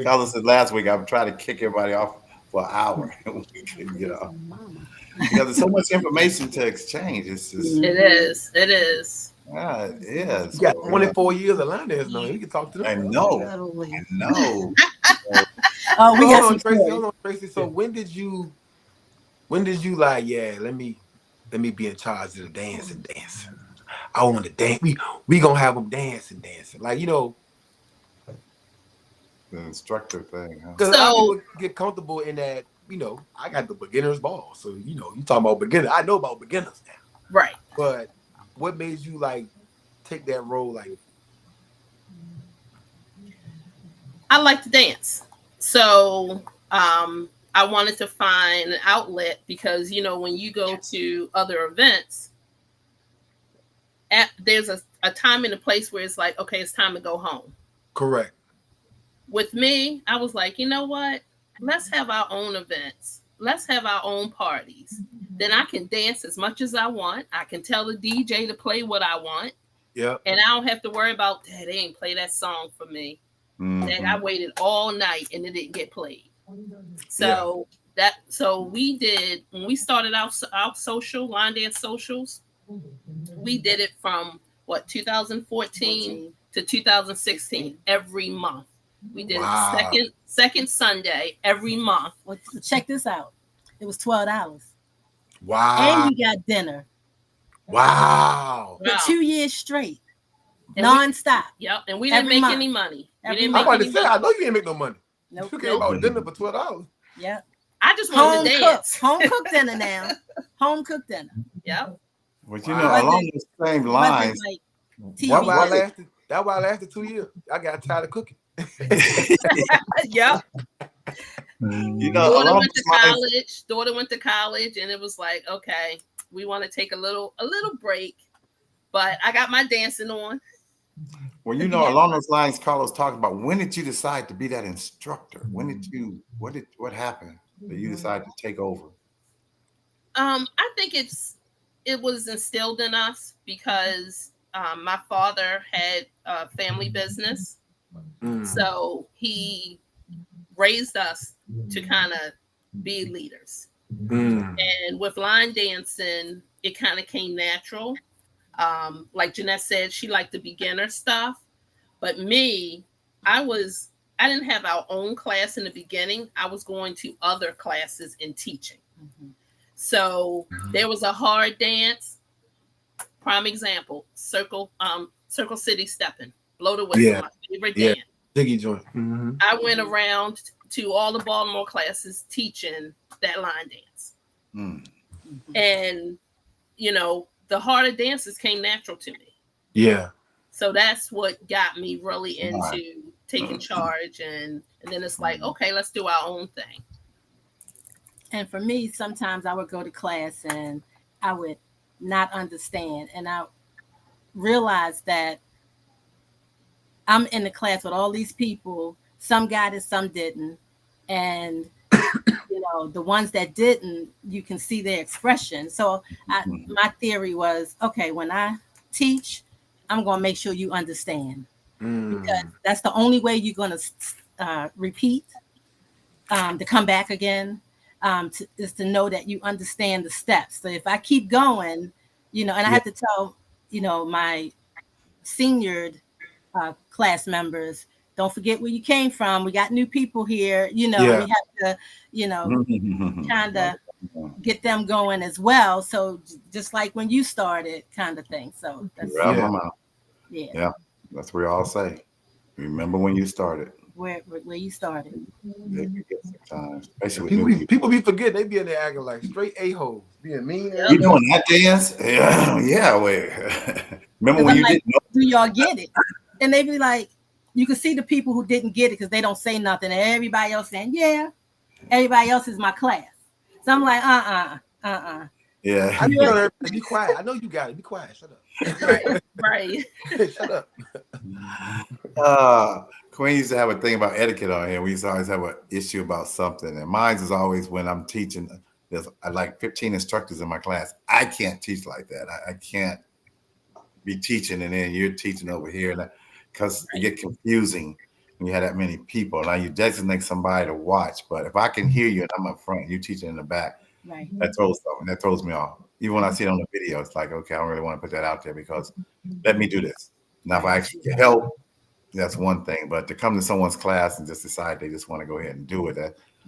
Carlos said last week I would try to kick everybody off for an hour. We couldn't get off. Because there's so much information to exchange. It's just, It is. It is. yeah, it is. You got 24 years of line dance now. You can talk to them. I know. I know. Oh, we got some Tracy. stories. Hold on, Tracy. So when did you like, yeah, let me be in charge of the dancing. I want to dance. We gonna have them dancing. Like, The instructor thing, huh? because a lot of So- people get comfortable in that, I got the beginner's ball. So, you talking about beginner. I know about beginners now. Right. But what made you like take that role? Like, I like to dance. So I wanted to find an outlet because, when you go to other events, there's a time and a place where it's like, okay, it's time to go home. correct. With me, I was like, you know what? Let's have our own events. Let's have our own parties. Then I can dance as much as I want. I can tell the DJ to play what I want. Yep. And I don't have to worry about, they ain't play that song for me. Mhm. And I waited all night and it didn't get played. So we did, when we started our social line dance socials, we did it from 2014 to 2016 every month. We did Wow. it second Sunday every month. Well, check this out. It was $12, Wow. and you got dinner Wow. for Wow. 2 years straight, And nonstop. Yep, and we didn't Every make month. any money. We Every didn't I'm make about to any say, money. I know you ain't make no money. Nope. You came out dinner for $12. Yeah. I just wanted Home to cooked. dance. Home cooked dinner now. Home cooked dinner. Yep. But Wow. along the same It wasn't lines, like what TV. was it? That's why I lasted 2 years. I got tired of cooking. Yep. Daughter Daughter along went to those lines, college. Daughter went to college, and it was like, okay, we want to take a little break. But I got my dancing on. well, along those lines, Carlos talked about, when did you decide to be that instructor? When did you, what happened that you decided to take over? I think it was instilled in us because my father had a family business, so he raised us to kind of be leaders. And with line dancing, it kind of came natural. Like Jeanette said, she liked the beginner stuff, but me, I didn't have our own class in the beginning. I was going to other classes and teaching. So there was a hard dance. Prime example, Circle City Stepping, Blow the Whistle, Yeah. my favorite Yeah. dance. Diggy joint. I went around to all the Baltimore classes teaching that line dance. Mm. And, the harder dances came natural to me. Yeah. So that's what got me really into Right. taking charge. And then it's like, okay, let's do our own thing. And for me, sometimes I would go to class and I would not understand. And I realized that I'm in the class with all these people. Some got it, some didn't. And, know, the ones that didn't, you can see their expression. So my theory was, okay, when I teach, I'm going to make sure you understand, because that's the only way you're going to repeat, to come back again, is to know that you understand the steps. So if I keep going, and I have to tell, my seniored class members, don't forget where you came from. We got new people here, we have to, kind of get them going as well. So just like when you started, kind of thing. So that's yeah, that's what we all say. Remember when you started. Where you started. Sometimes, especially with people be forgetting. They be in there acting like straight a-holes, being mean. You doing that dance? Yeah. Wait. Remember when you didn't know? Do y'all get it? And they be like, you can see the people who didn't get it because they don't say nothing, and everybody else saying, yeah. Everybody else is my class. So I'm like, Yeah. I know, be quiet. I know you got it. Be quiet. Shut up. Right. Shut up. Queen used to have a thing about etiquette on here. We used to always have an issue about something. And mine is always when I'm teaching, there's like 15 instructors in my class. I can't teach like that. I can't be teaching and then you're teaching over here, because it get confusing when you have that many people. Now you designate somebody to watch, but if I can hear you and I'm up front, you teaching in the back, right. That throws me off. Even when I see it on the video, it's like, okay, I don't really want to put that out there because let me do this. Now, if I actually get help, that's one thing. But to come to someone's class and just decide they just want to go ahead and do it,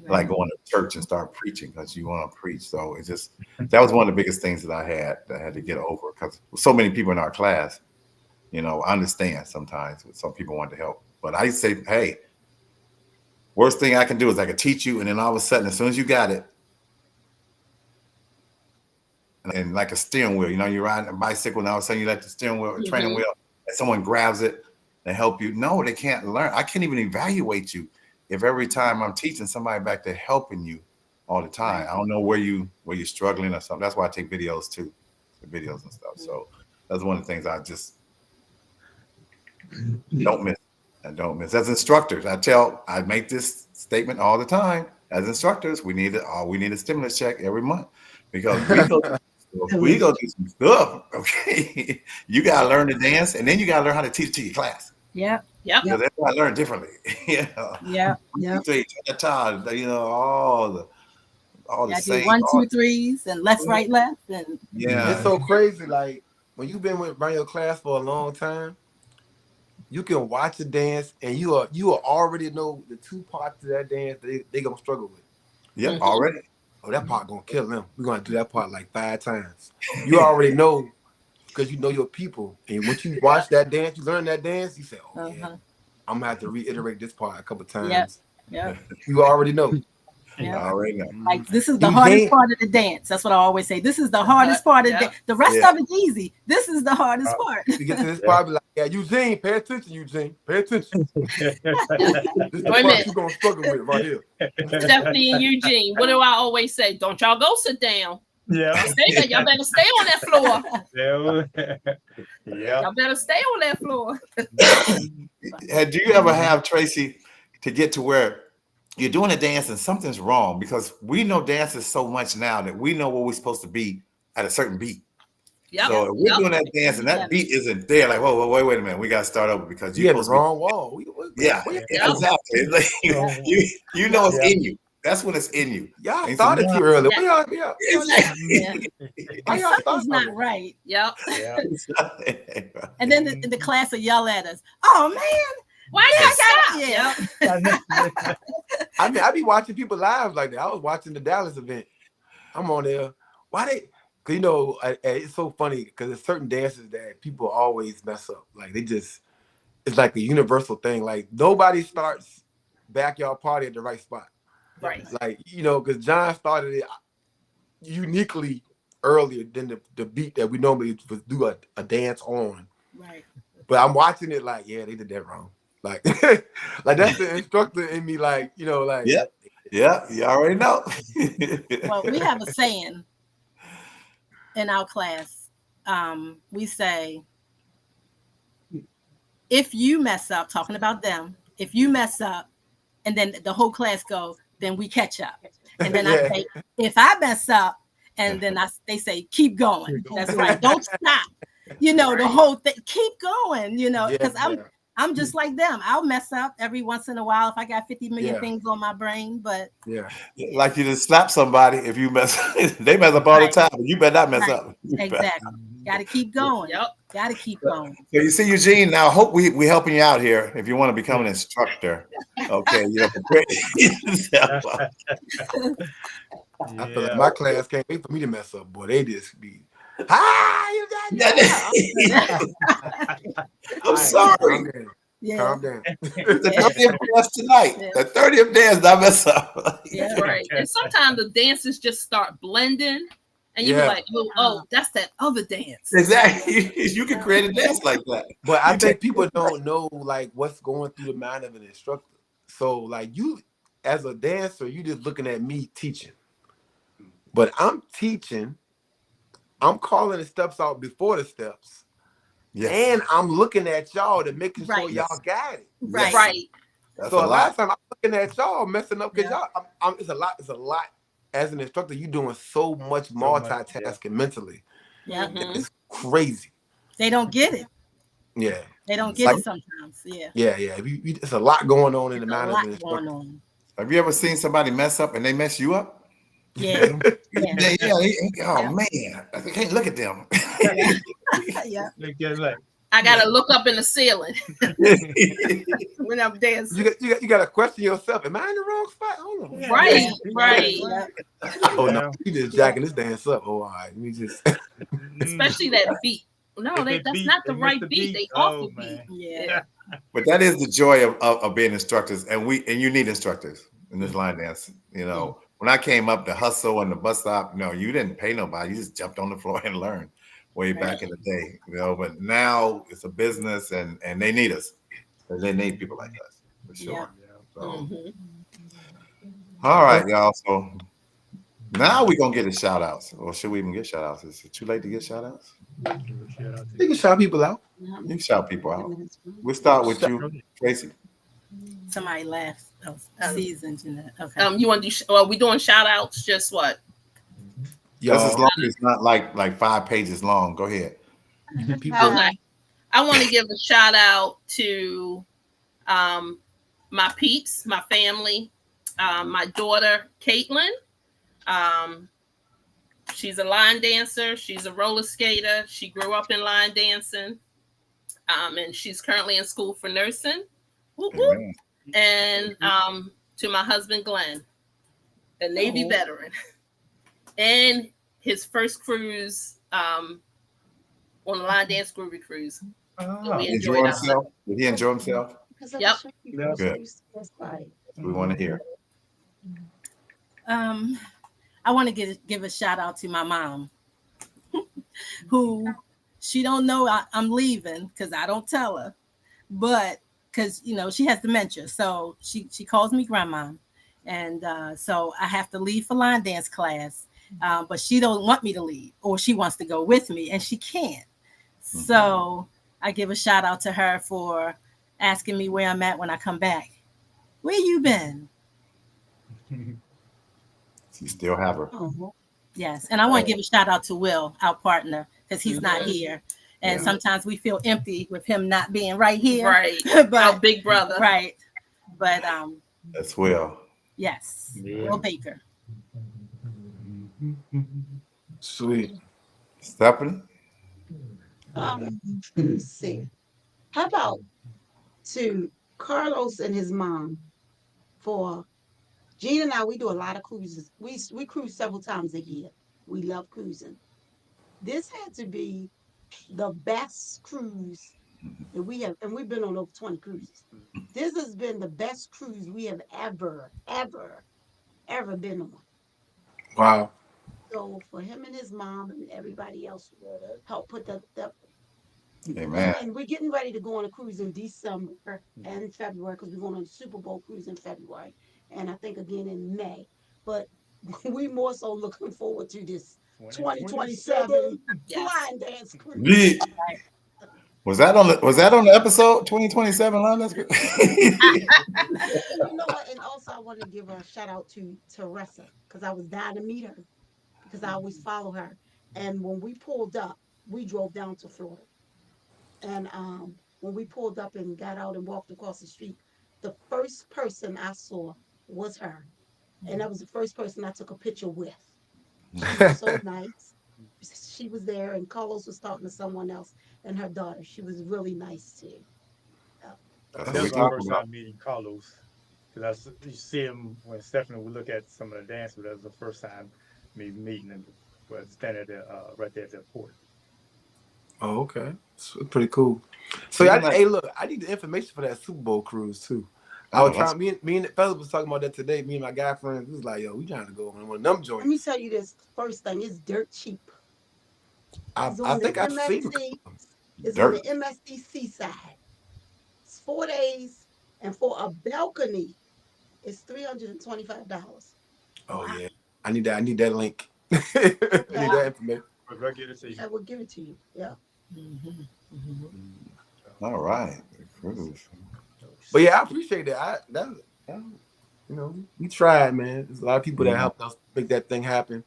like going to church and start preaching because you want to preach. So it's just, that was one of the biggest things that I had to get over, because so many people in our class, I understand sometimes some people want to help. But I say, hey, worst thing I can do is I can teach you, and then all of a sudden, as soon as you got it, and like a steering wheel, you're riding a bicycle, and all of a sudden you let the steering wheel, training wheel, and someone grabs it and help you. No, they can't learn. I can't even evaluate you if every time I'm teaching somebody back there helping you all the time. I don't know where you're struggling or something. That's why I take videos too, the videos and stuff. So that's one of the things I just don't miss. As instructors, I make this statement all the time. As instructors, we need a stimulus check every month, because we go do some stuff. Okay, you gotta learn to dance, and then you gotta learn how to teach to your class. Yeah. Yep. Because everybody learn differently. Yeah. All the same. 1, 2, 3s and left, right, left, and It's so crazy. Like when you've been around your class for a long time, you can watch a dance and you already know the two parts of that dance they gonna struggle with. Yep, already. Oh, that part gonna kill them. We're gonna do that part like 5 times. You already know, because you know your people. And once you watch that dance, you learn that dance, you say, oh yeah, I'm gonna have to reiterate this part a couple times. Yeah. You already know. Yeah. I already know. Like, this is the hardest part of the dance. That's what I always say. This is the hardest part of the dance. The rest of it's easy. This is the hardest part. You get to this part, be like, yeah, Eugene, pay attention, Eugene. Pay attention. This is the part you're gonna struggle with right here. Stephanie and Eugene, what do I always say? Don't y'all go sit down. Yeah. Stay there. Y'all better stay on that floor. Yeah. Y'all better stay on that floor. Do you ever have, Tracy, to get to where you're doing a dance and something's wrong? Because we know dances so much now that we know where we're supposed to be at a certain beat. Yep. So if we're doing that dance and that beat isn't there, like, whoa, wait a minute, we got to start over because you have the wrong wall. Exactly. It's like, you know it's in you. That's when it's in you. Y'all started too early. Something's not right. Yep. And then the class will yell at us. Oh man, why did I stop? I mean, I be watching people live like that. I was watching the Dallas event. I'm on there. Cause it's so funny because there's certain dances that people always mess up. Like it's like a universal thing. Like nobody starts backyard party at the right spot. Right. Like, because John started it uniquely earlier than the beat that we normally would do a dance on. Right. But I'm watching it like, yeah, they did that wrong. Like, like that's the instructor in me, like, like. Yeah, you already know. Well, we have a saying in our class. We say, if you mess up, talking about them, if you mess up, and then the whole class go, then we catch up. And then Yeah. I say, if I mess up, and then they say, keep going. That's right. Don't stop. You know, the whole thing. Keep going. You know, because I'm just like them. I'll mess up every once in a while if I got 50 million things on my brain. But like you just slap somebody if you mess. They mess up all the time, but you better not mess up. Exactly. Got to keep going. Yep. Got to keep going. So you see, Eugene. Now, I hope we helping you out here. If you want to become an instructor, okay, you know, prepare yourself. I feel like my class can't wait for me to mess up, boy. They just be, hi, you got that. I'm sorry. Calm down. The 30th dance tonight. The 30th dance, not mess up. Right. And sometimes the dances just start blending, and you're like, oh, that's that other dance. Exactly. You can create a dance like that. But I think people don't know like what's going through the mind of an instructor. So like you, as a dancer, you just looking at me teaching. But I'm teaching, I'm calling the steps out before the steps. Yes. And I'm looking at y'all to make sure y'all got it. Right. Right. That's So a a lot of lot. time I'm looking at y'all messing up because y'all, it's a lot. As an instructor, you doing so much multitasking mentally. Yeah. It's crazy. They don't get it. Yeah. They don't get it sometimes. Yeah. Yeah. It's a lot going on in the mind of an There's a lot instructor. going on. Have you ever seen somebody mess up and they mess you up? Yeah. Oh man, I can't look at them. Yeah. I gotta look up in the ceiling when I'm dancing. You got to question yourself. Am I in the wrong spot? Hold on. Right. Oh no, you just jacking this dance up. Oh, all right. Let me just. Especially that beat. No, that's not the right beat. They off the beat. Yeah. But that is the joy of being instructors, and you need instructors in this line dance. You know, when I came up, the hustle and the bus stop, no, you didn't pay nobody. You just jumped on the floor and learned way back in the day. You know, but now it's a business, and they need us. They need people like us for sure. So, all right, y'all. So now we're gonna get the shout outs, or should we even get shout outs? Is it too late to get shout outs? You can shout people out. You can shout people out. We'll start with you, Tracy. Somebody left. Seasons in that. Okay. You want to do? We doing shout outs? Just what? Just as long as it's not like 5 pages long. Go ahead. Okay. I want to give a shout out to my peeps, my family, my daughter Caitlin. She's a line dancer. She's a roller skater. She grew up in line dancing, and she's currently in school for nursing. Whoop, whoop. And to my husband Glenn, a Navy veteran, and his first cruise on the line dance groovy cruise. We enjoyed ourselves. Did he enjoy himself? Yep. Good. We want to hear. I want to give a shout out to my mom, who she don't know I'm leaving because I don't tell her, but because she has dementia, so she calls me grandma, and so I have to leave for line dance class, but she don't want me to leave, or she wants to go with me, and she can't. So I give a shout out to her for asking me where I'm at when I come back. Where you been? You still have her. Yes, and I want to give a shout out to Will, our partner, because he's not here. And sometimes we feel empty with him not being right here. Right. But our big brother. Right. But that's Will. Yes. Will Baker. Sweet. Stephanie? Let's see. How about to Carlos and his mom for Gene and I, we do a lot of cruises. We cruise several times a year. We love cruising. This had to be the best cruise that we have, and we've been on over 20 cruises. This has been the best cruise we have ever been on. Wow. So for him and his mom and everybody else to help put that Amen. And we're getting ready to go on a cruise in December and February because we're going on a Super Bowl cruise in February. And I think again in May. But we more so looking forward to this 2027 line dance cruise. Yeah. Was that on the episode 2027 line dance cruise? You know what? And also I want to give a shout out to Teresa because I was dying to meet her because I always follow her. And when we pulled up, we drove down to Florida. And when we pulled up and got out and walked across the street, the first person I saw was her. And that was the first person I took a picture with. She was so nice. She was there, and Carlos was talking to someone else and her daughter. She was really nice too. Yeah. That's what That we was my talking first about. time meeting Carlos. Because you see him when Stephanie would look at some of the dances. That was the first time me meeting him. Was standing there, right there at the port. Oh, okay. It's pretty cool. So, Isn't that- hey, look, I need the information for that Super Bowl cruise too. I Oh, was that's- trying. Me and the fellas was talking about that today. Me and my guy friends, we was like, "Yo, we trying to go on one of them Let joints." me tell you this first thing, it's dirt cheap. It's I on think the I've seen. MSC. It's Dirt. on the MSC Seaside. It's 4 days, and for a balcony, it's $325. Oh yeah, I need that. I need that link. I need that information. But we'll get it to you. I will give it to you. Yeah. All right. Cruise. But yeah, I appreciate that. You know, we tried, man. There's a lot of people that Yeah. helped us make that thing happen.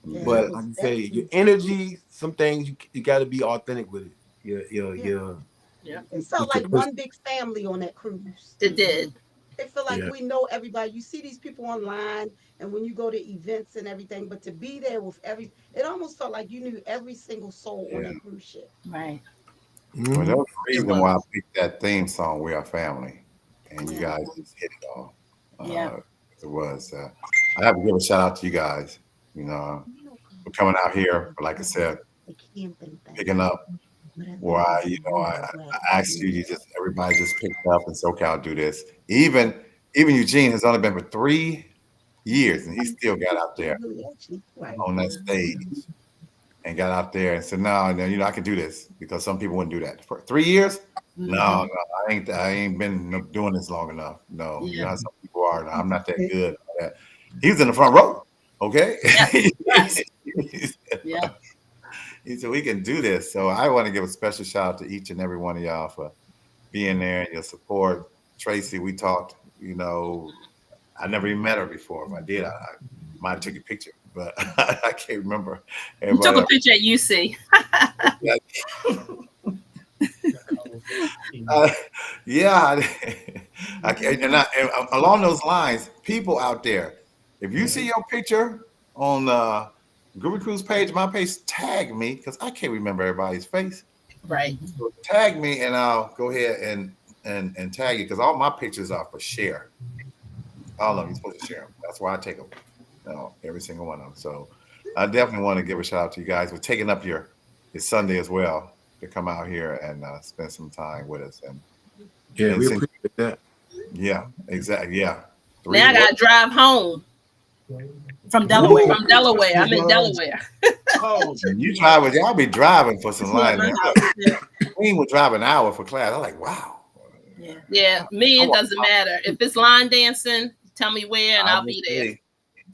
Yeah, But it like was you say, your excellent. energy, some things you got to be authentic with it. It felt It's a like one big family on that cruise. It did. It felt like Yeah. we know everybody. You see these people online and when you go to events and everything, but to be there with it almost felt like you knew every single soul on Yeah. that cruise ship. Right. Well, Mhm. that was the reason why I picked that theme song, "We Are Family," and you Yeah. guys just hit it all. Yeah. It was. I have to give a shout out to you guys. You know, for coming out here. Like I said, The camping thing. picking up where I asked you. You just everybody just picked up and said, "Okay, I'll do this." Even Eugene has only been for 3 years, and he still got out there Really, actually, right. on that stage and got out there and said, "No, I can do this," because some people wouldn't do that for 3 years. Mm-hmm. No, I ain't been doing this long enough. No, you know how some people are. I'm not that good. He was in the front row. Okay, Yes. Yeah. he said we can do this. So I want to give a special shout out to each and every one of y'all for being there and your support. Tracy, we talked. I never even met her before. If I did, I might have took a picture, but I can't remember. You took a picture at UC. Yeah, and along those lines, people out there, if you see your picture on Groovy Cruise page, my page, tag me because I can't remember everybody's face. Right. So tag me, and I'll go ahead and tag you because all my pictures are for share. All of them, you're supposed to share them. That's why I take them. Every single one of them. So I definitely want to give a shout out to you guys for taking up your Sunday as well to come out here and spend some time with us. And Yeah, we and appreciate that. yeah, exactly. Yeah. Now I gotta drive home From Delaware. from Delaware. I'm in Delaware. Oh, You drive with y'all be driving for some It's not line. my house. Yeah. Queen would drive an hour for class. I'm like, wow. Yeah. Yeah, me, it doesn't matter. If it's line dancing, tell me where and I'll be there.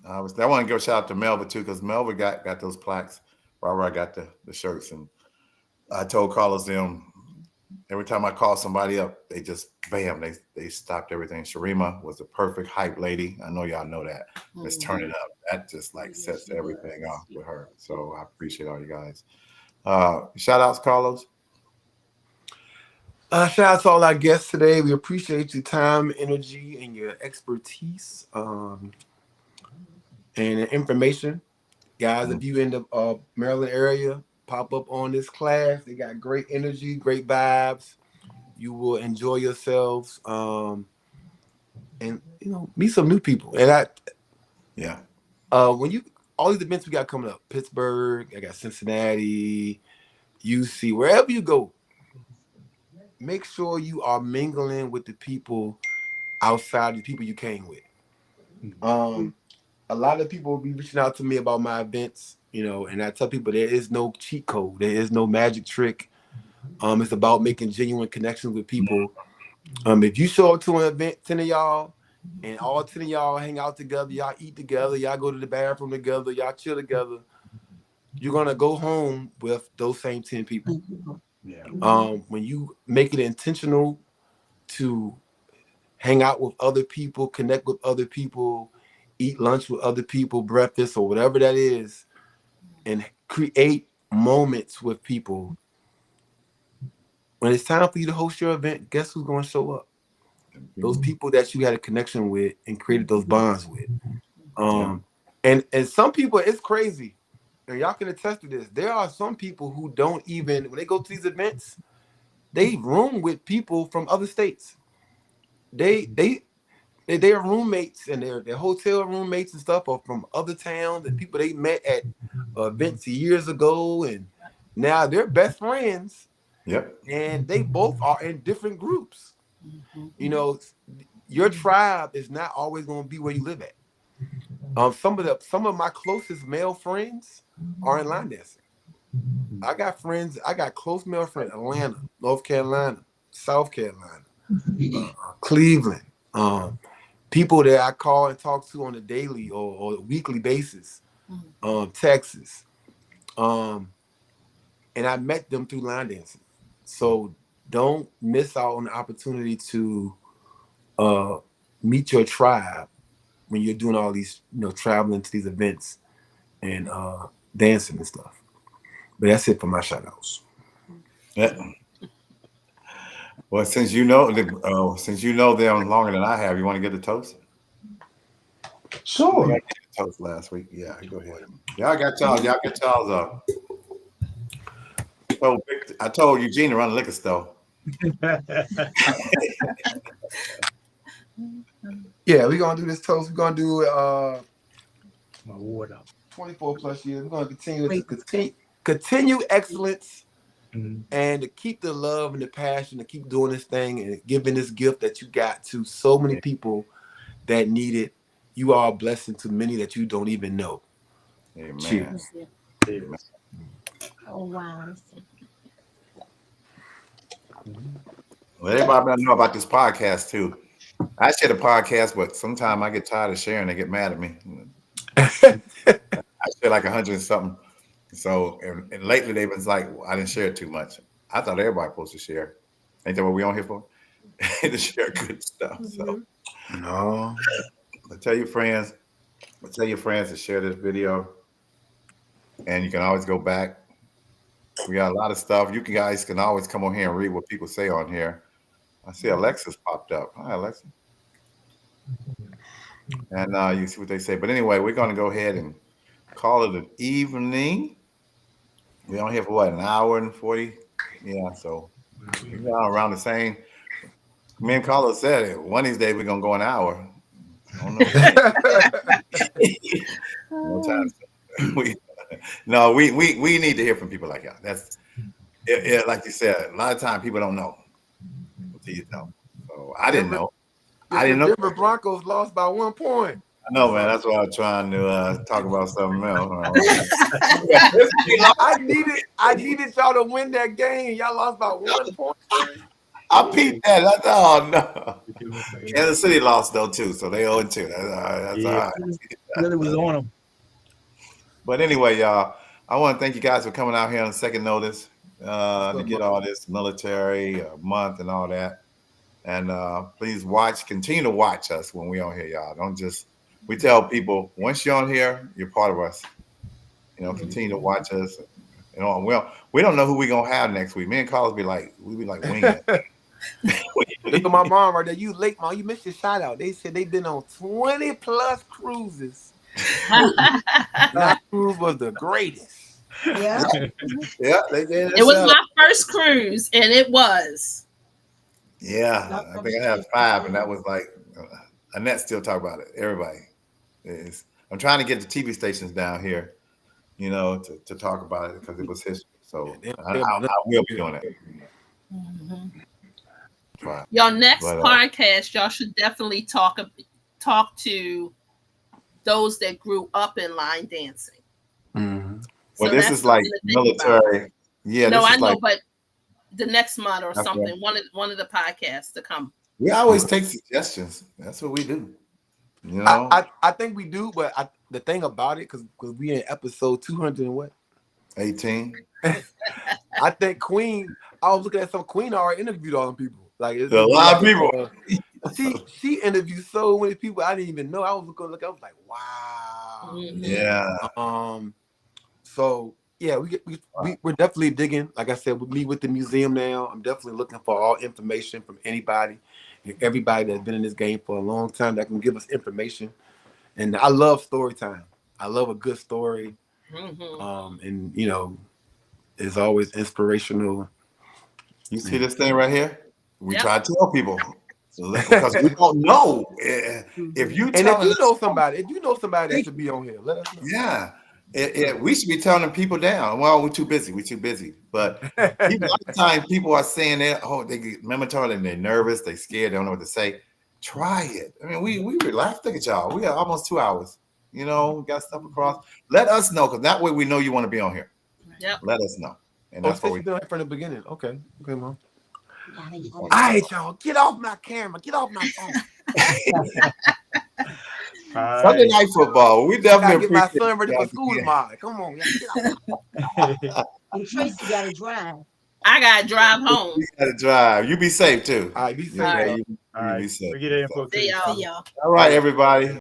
I want to give a shout out to Melva too, because Melva got those plaques. Robert got the shirts, and I told Carlos them every time I call somebody up, they just bam, they stopped everything. Sharima was the perfect hype lady. I know y'all know that. Let's turn it up. That just like sets everything off with her. So I appreciate all you guys. Shout outs, Carlos. shout out to all our guests today. We appreciate your time, energy, and your expertise and information. Guys, if you in the Maryland area, pop up on this class. They got great energy, great vibes. You will enjoy yourselves and meet some new people. And when all these events we got coming up, Pittsburgh, I got Cincinnati, UC, wherever you go, make sure you are mingling with the people outside the people you came with. A lot of people will be reaching out to me about my events, and I tell people there is no cheat code. There is no magic trick. It's about making genuine connections with people. If you show up to an event, 10 of y'all, and all 10 of y'all hang out together, y'all eat together, y'all go to the bathroom together, y'all chill together, you're going to go home with those same 10 people. Yeah. When you make it intentional to hang out with other people, connect with other people, eat lunch with other people, breakfast or whatever that is, and create moments with people. When it's time for you to host your event, guess who's going to show up? Those people that you had a connection with and created those bonds with. And some people, it's crazy. And y'all can attest to this. There are some people who don't even, when they go to these events, they room with people from other states. They're roommates, and their hotel roommates and stuff are from other towns and people they met at events years ago, and now they're best friends. Yep. And they both are in different groups. You know, your tribe is not always going to be where you live at. Some of my closest male friends are in line dancing. I got close male friends, Atlanta, North Carolina, South Carolina, Cleveland, people that I call and talk to on a daily or weekly basis, Texas. And I met them through line dancing. So don't miss out on the opportunity to meet your tribe when you're doing all these, traveling to these events and dancing and stuff. But that's it for my shout outs. Yeah. Well, since you know them longer than I have, you want to get the toast? Sure. I got the toast last week. Yeah, go ahead. Y'all get y'all's up. So I told Eugene to run a liquor store. Yeah, we're gonna do this toast. We're gonna do My water. 24 plus years. We're gonna continue excellence, and to keep the love and the passion to keep doing this thing and giving this gift that you got to so many people that need it. You are a blessing to many that you don't even know. Amen. Cheers. Amen. Oh wow. Well, everybody better know about this podcast too. I share the podcast, but sometimes I get tired of sharing. They get mad at me. I share like 100 and something. So, and lately they've been like, I didn't share too much. I thought everybody supposed to share. Ain't that what we on here for? To share good stuff. So, No. but tell your friends to share this video, and you can always go back. We got a lot of stuff. You guys can always come on here and read what people say on here. I see Alexis popped up. Hi, Alexa. And you see what they say. But anyway, we're going to go ahead and call it an evening. We're on here for what, an hour and 40? Yeah, so we're around the same. Me and Carlos said it. One of these days we're going to go an hour. I don't know. No time. We need to hear from people like y'all. That's it, like you said, a lot of times people don't know until you tell them. So I didn't know. The Denver Broncos lost by 1 point. I know, man. That's why I was trying to talk about something else. I needed y'all to win that game. Y'all lost by 1 point. I peeped that. That's all. No. Kansas City lost though too, so they 0-2. That's all right. Really was on them. But anyway, y'all, I want to thank you guys for coming out here on second notice to get all this military month and all that. And please continue to watch us when we're on here, y'all. Don't just, we tell people, once you're on here, you're part of us. Continue to watch us. We don't know who we're going to have next week. Me and Carlos we be like winging it. Look at my mom right there. You late, Mom. You missed your shout out. They said they've been on 20 plus cruises. That cruise was the greatest. Yeah. Yeah, they did. It was my first cruise, and it was. Yeah, I think I had 5, and that was like Annette still talk about it. Everybody is. I'm trying to get the TV stations down here, to talk about it because it was history. So I will be doing it. Right. Y'all next podcast, y'all should definitely talk to those that grew up in line dancing. Mm-hmm. Well, this is like military. Yeah. No, I know, but the next month or something, one of the podcasts to come. We always take suggestions. That's what we do. I think we do, but the thing about it, because we in episode 200 and what? 18. I think Queen. I was looking at some Queen already interviewed all them people. Like it's a lot of people. she interviewed so many people I didn't even know. I was looking, I was like, wow. Mhm. Yeah. So yeah, we're definitely digging. Like I said, with me with the museum now, I'm definitely looking for all information from anybody and everybody that's been in this game for a long time that can give us information. And I love story time. I love a good story. Mhm. And you know, it's always inspirational. You see this thing right here? We Yep. try to tell people because we don't know. If you And tell if you us, know somebody that should be on here, let us know. yeah, we should be telling people down. Well, we're too busy. We're too busy. But a lot of times people are saying that, oh, they get memorable and they're nervous, they're scared, they don't know what to say. Try it. I mean, we relax. Look at y'all. We are almost 2 hours. You know, we got stuff across. Let us know, because that way we know you want to be on here. Yep. Let us know. And Oh, that's what since we you done it from the beginning. Okay, Mom. Gotta get All right, y'all, get off my camera. Get off my phone. All Sunday right. night football. We I gotta definitely get my appreciate son ready you for guys school again. tomorrow. Come on, y'all, get off. And Tracy gotta drive. I gotta drive home. You gotta drive. You be safe too. All right, be safe, Yeah, y'all. you All right. be safe. We get that info See too. y'all. See y'all. All right, everybody.